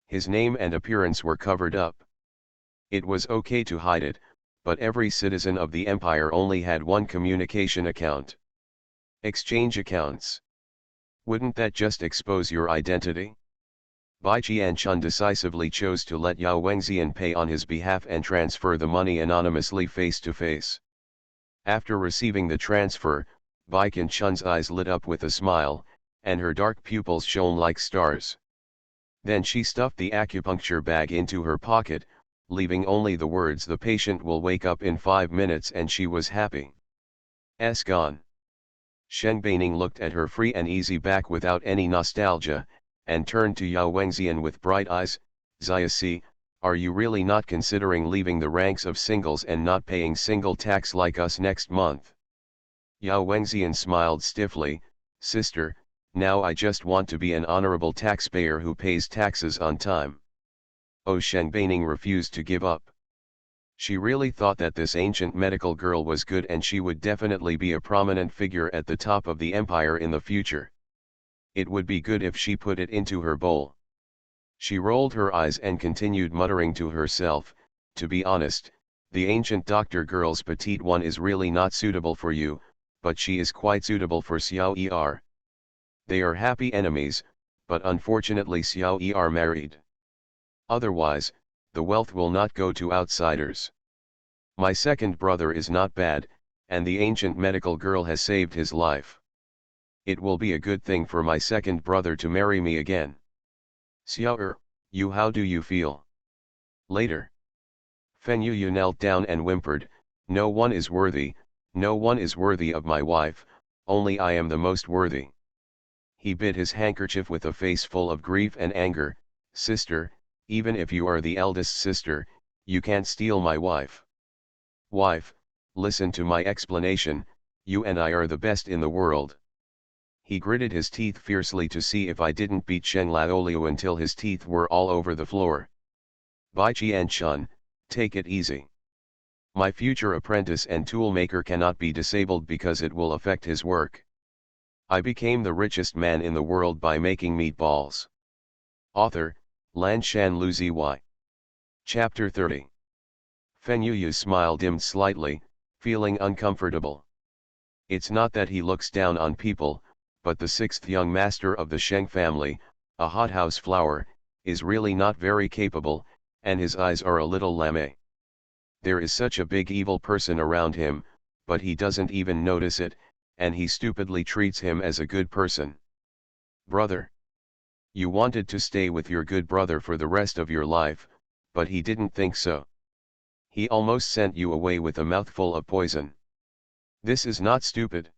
His name and appearance were covered up. It was okay to hide it, but every citizen of the empire only had one communication account. Exchange accounts. Wouldn't that just expose your identity? Bai Qianchun decisively chose to let Yao Wengxian pay on his behalf and transfer the money anonymously face to face. After receiving the transfer, Bai Qianchun's eyes lit up with a smile, and her dark pupils shone like stars. Then she stuffed the acupuncture bag into her pocket, leaving only the words "the patient will wake up in 5 minutes," and she was happy. Gone. Shen Baining looked at her free and easy back without any nostalgia, and turned to Yao Wengxian with bright eyes. "Ziasi, are you really not considering leaving the ranks of singles and not paying single tax like us next month?" Yao Wengxian smiled stiffly. "Sister, now I just want to be an honorable taxpayer who pays taxes on time." Oh, Shen Baining refused to give up. She really thought that this ancient medical girl was good and she would definitely be a prominent figure at the top of the empire in the future. It would be good if she put it into her bowl. She rolled her eyes and continued muttering to herself, "To be honest, the ancient doctor girl's petite one is really not suitable for you, but she is quite suitable for Xiao Er. They are happy enemies, but unfortunately Xiao Er married. Otherwise, the wealth will not go to outsiders. My second brother is not bad, and the ancient medical girl has saved his life. It will be a good thing for my second brother to marry me again. Xiao you, how do you feel?" Later. Feng Yuyu knelt down and whimpered, "No one is worthy, no one is worthy of my wife, only I am the most worthy." He bit his handkerchief with a face full of grief and anger. "Sister, even if you are the eldest sister, you can't steal my wife. Wife, listen to my explanation, you and I are the best in the world." He gritted his teeth fiercely to see if I didn't beat Shen Laoliu until his teeth were all over the floor. "Bai Qianchun, take it easy. My future apprentice and toolmaker cannot be disabled because it will affect his work. I became the richest man in the world by making meatballs." Author, Lan Shan Lu Zy. Chapter 30. Feng Yuyu's smile dimmed slightly, feeling uncomfortable. It's not that he looks down on people, but the sixth young master of the Sheng family, a hothouse flower, is really not very capable, and his eyes are a little lame. There is such a big evil person around him, but he doesn't even notice it, and he stupidly treats him as a good person. "Brother. You wanted to stay with your good brother for the rest of your life, but he didn't think so. He almost sent you away with a mouthful of poison. This is not stupid."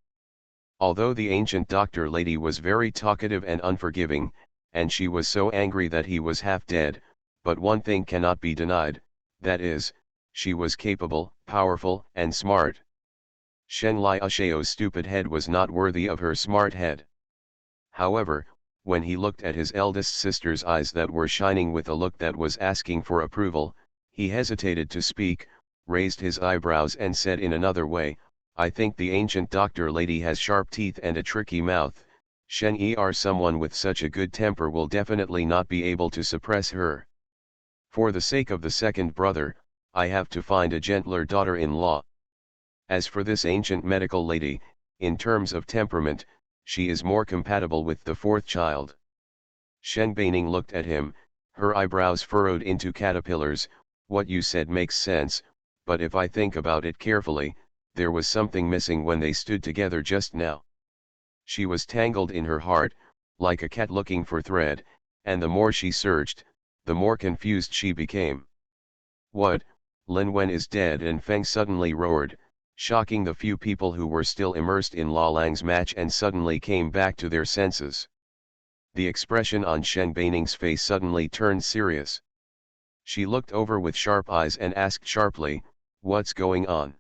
Although the ancient doctor lady was very talkative and unforgiving, and she was so angry that he was half dead, but one thing cannot be denied, that is, she was capable, powerful, and smart. Shen Liaoshao's stupid head was not worthy of her smart head. However, when he looked at his eldest sister's eyes that were shining with a look that was asking for approval, he hesitated to speak, raised his eyebrows and said in another way, "I think the ancient doctor lady has sharp teeth and a tricky mouth. Shen Er, someone with such a good temper will definitely not be able to suppress her. For the sake of the second brother, I have to find a gentler daughter-in-law. As for this ancient medical lady, in terms of temperament, she is more compatible with the fourth child." Shen Baining looked at him, her eyebrows furrowed into caterpillars. "What you said makes sense, but if I think about it carefully, there was something missing when they stood together just now." She was tangled in her heart, like a cat looking for thread, and the more she searched, the more confused she became. "What, Lin Wen is dead?" and Feng suddenly roared, shocking the few people who were still immersed in La Lang's match and suddenly came back to their senses. The expression on Shen Baining's face suddenly turned serious. She looked over with sharp eyes and asked sharply, "What's going on?"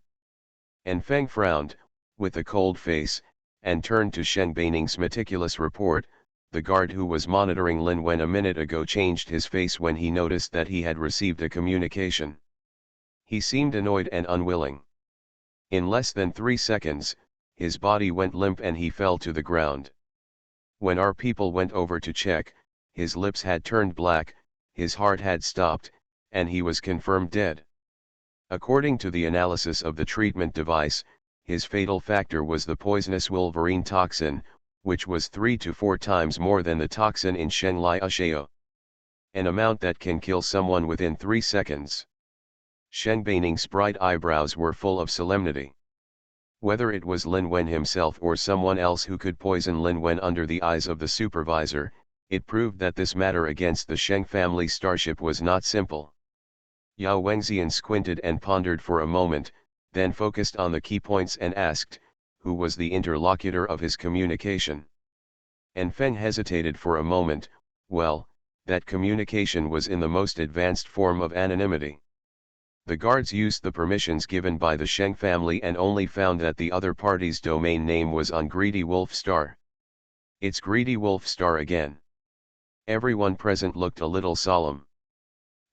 And Feng frowned, with a cold face, and turned to Shen Baining's meticulous report. The guard who was monitoring Lin Wen a minute ago changed his face when he noticed that he had received a communication. He seemed annoyed and unwilling. In less than 3 seconds, his body went limp and he fell to the ground. When our people went over to check, his lips had turned black, his heart had stopped, and he was confirmed dead. According to the analysis of the treatment device, his fatal factor was the poisonous wolverine toxin, which was 3 to 4 times more than the toxin in Sheng Lai Asheo. An amount that can kill someone within 3 seconds. Sheng Baining's bright eyebrows were full of solemnity. Whether it was Lin Wen himself or someone else who could poison Lin Wen under the eyes of the supervisor, it proved that this matter against the Sheng family starship was not simple. Yao Wengxian squinted and pondered for a moment, then focused on the key points and asked, who was the interlocutor of his communication? And Feng hesitated for a moment. Well, that communication was in the most advanced form of anonymity. The guards used the permissions given by the Sheng family and only found that the other party's domain name was on Greedy Wolf Star. It's Greedy Wolf Star again. Everyone present looked a little solemn.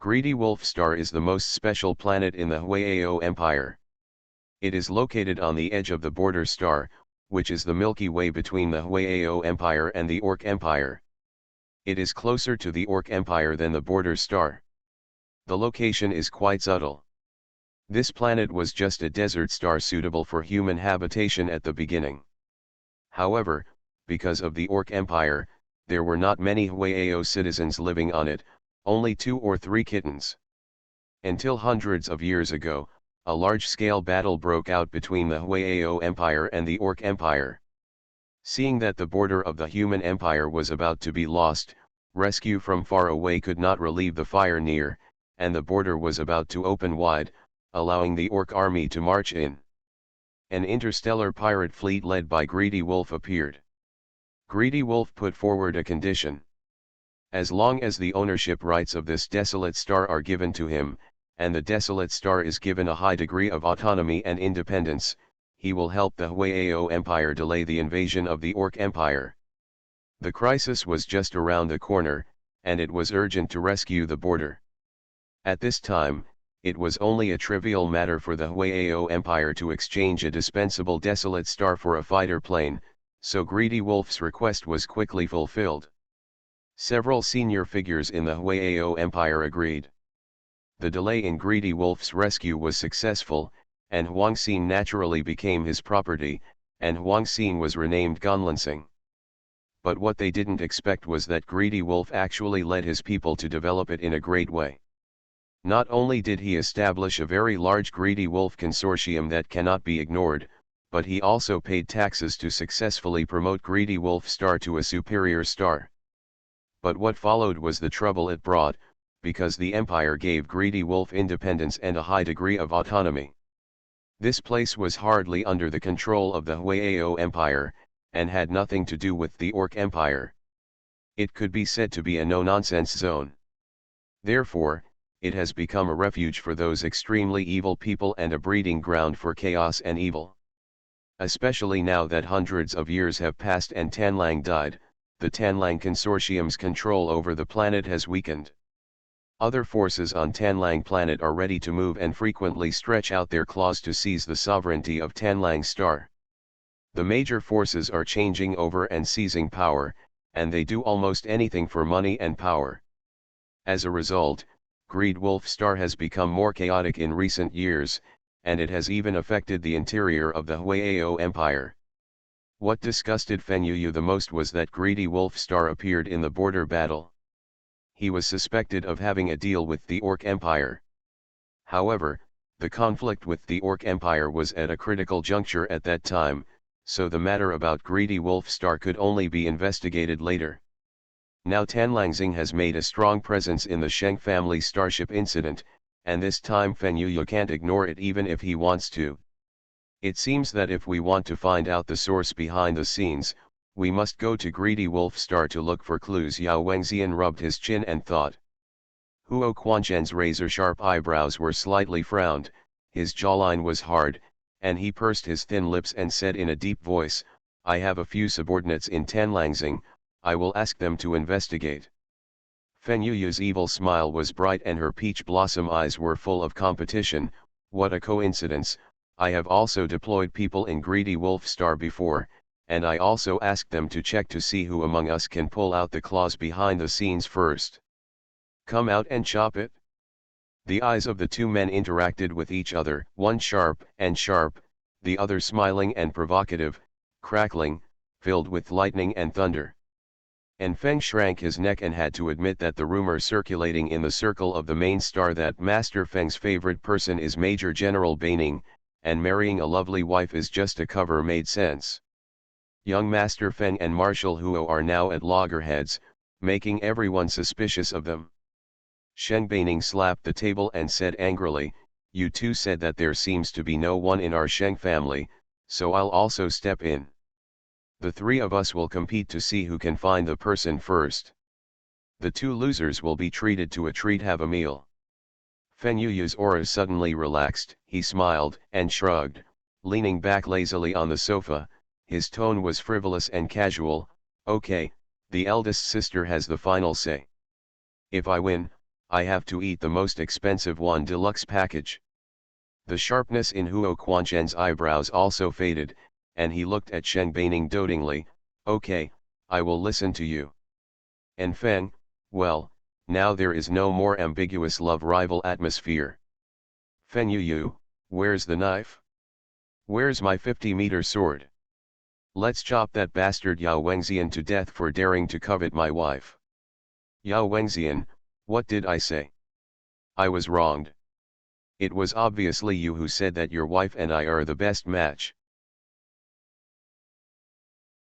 Greedy Wolf Star is the most special planet in the Huayao Empire. It is located on the edge of the border star, which is the Milky Way between the Huayao Empire and the Orc Empire. It is closer to the Orc Empire than the border star. The location is quite subtle. This planet was just a desert star suitable for human habitation at the beginning. However, because of the Orc Empire, there were not many Huayao citizens living on it, only 2 or 3 kittens. Until hundreds of years ago, a large-scale battle broke out between the Huayao Empire and the Orc Empire. Seeing that the border of the human empire was about to be lost, rescue from far away could not relieve the fire near, and the border was about to open wide, allowing the Orc army to march in. An interstellar pirate fleet led by Greedy Wolf appeared. Greedy Wolf put forward a condition. As long as the ownership rights of this desolate star are given to him, and the desolate star is given a high degree of autonomy and independence, he will help the Huayao Empire delay the invasion of the Orc Empire. The crisis was just around the corner, and it was urgent to rescue the border. At this time, it was only a trivial matter for the Huayao Empire to exchange a dispensable desolate star for a fighter plane, so Greedy Wolf's request was quickly fulfilled. Several senior figures in the Huayao Empire agreed. The delay in Greedy Wolf's rescue was successful, and Huangxin naturally became his property, and Huangxin was renamed Gonlansing. But what they didn't expect was that Greedy Wolf actually led his people to develop it in a great way. Not only did he establish a very large Greedy Wolf consortium that cannot be ignored, but he also paid taxes to successfully promote Greedy Wolf Star to a superior star. But what followed was the trouble it brought, because the empire gave Greedy Wolf independence and a high degree of autonomy. This place was hardly under the control of the Huayao Empire, and had nothing to do with the Orc Empire. It could be said to be a no-nonsense zone. Therefore, it has become a refuge for those extremely evil people and a breeding ground for chaos and evil. Especially now that hundreds of years have passed and Tanlang died, the Tanlang Consortium's control over the planet has weakened. Other forces on Tanlang planet are ready to move and frequently stretch out their claws to seize the sovereignty of Tanlang Star. The major forces are changing over and seizing power, and they do almost anything for money and power. As a result, Greed Wolf Star has become more chaotic in recent years, and it has even affected the interior of the Huayao Empire. What disgusted Feng Yuyu the most was that Greedy Wolf Star appeared in the border battle. He was suspected of having a deal with the Orc Empire. However, the conflict with the Orc Empire was at a critical juncture at that time, so the matter about Greedy Wolf Star could only be investigated later. Now Tanlangxing has made a strong presence in the Sheng family starship incident, and this time Feng Yuyu can't ignore it even if he wants to. It seems that if we want to find out the source behind the scenes, we must go to Greedy Wolf Star to look for clues. Yao Wengxian rubbed his chin and thought. Huo Quanzhen's razor-sharp eyebrows were slightly frowned, his jawline was hard, and he pursed his thin lips and said in a deep voice, I have a few subordinates in Tanlangxing, I will ask them to investigate. Feng Yuyu's evil smile was bright and her peach blossom eyes were full of competition. What a coincidence, I have also deployed people in Greedy Wolf Star before, and I also asked them to check to see who among us can pull out the claws behind the scenes first. Come out and chop it. The eyes of the two men interacted with each other, one sharp, the other smiling and provocative, crackling, filled with lightning and thunder. And Feng shrank his neck and had to admit that the rumor circulating in the circle of the main star that Master Feng's favorite person is Major General Baining, and marrying a lovely wife is just a cover made sense. Young Master Feng and Marshal Huo are now at loggerheads, making everyone suspicious of them. Sheng Baining slapped the table and said angrily, "You two said that there seems to be no one in our Sheng family, so I'll also step in. The three of us will compete to see who can find the person first. The two losers will be treated to a treat. Have a meal." Feng Yuyu's aura suddenly relaxed, he smiled and shrugged, leaning back lazily on the sofa. His tone was frivolous and casual. "Okay, the eldest sister has the final say. If I win, I have to eat the most expensive one deluxe package." The sharpness in Huo Quanshen's eyebrows also faded, and he looked at Sheng Baining dotingly. "Okay, I will listen to you." And Feng, well, now there is no more ambiguous love rival atmosphere. "Feng Yuyu, where's the knife? Where's my 50-meter sword? Let's chop that bastard Yao Wengxian to death for daring to covet my wife." "Yao Wengxian, what did I say? I was wronged. It was obviously you who said that your wife and I are the best match.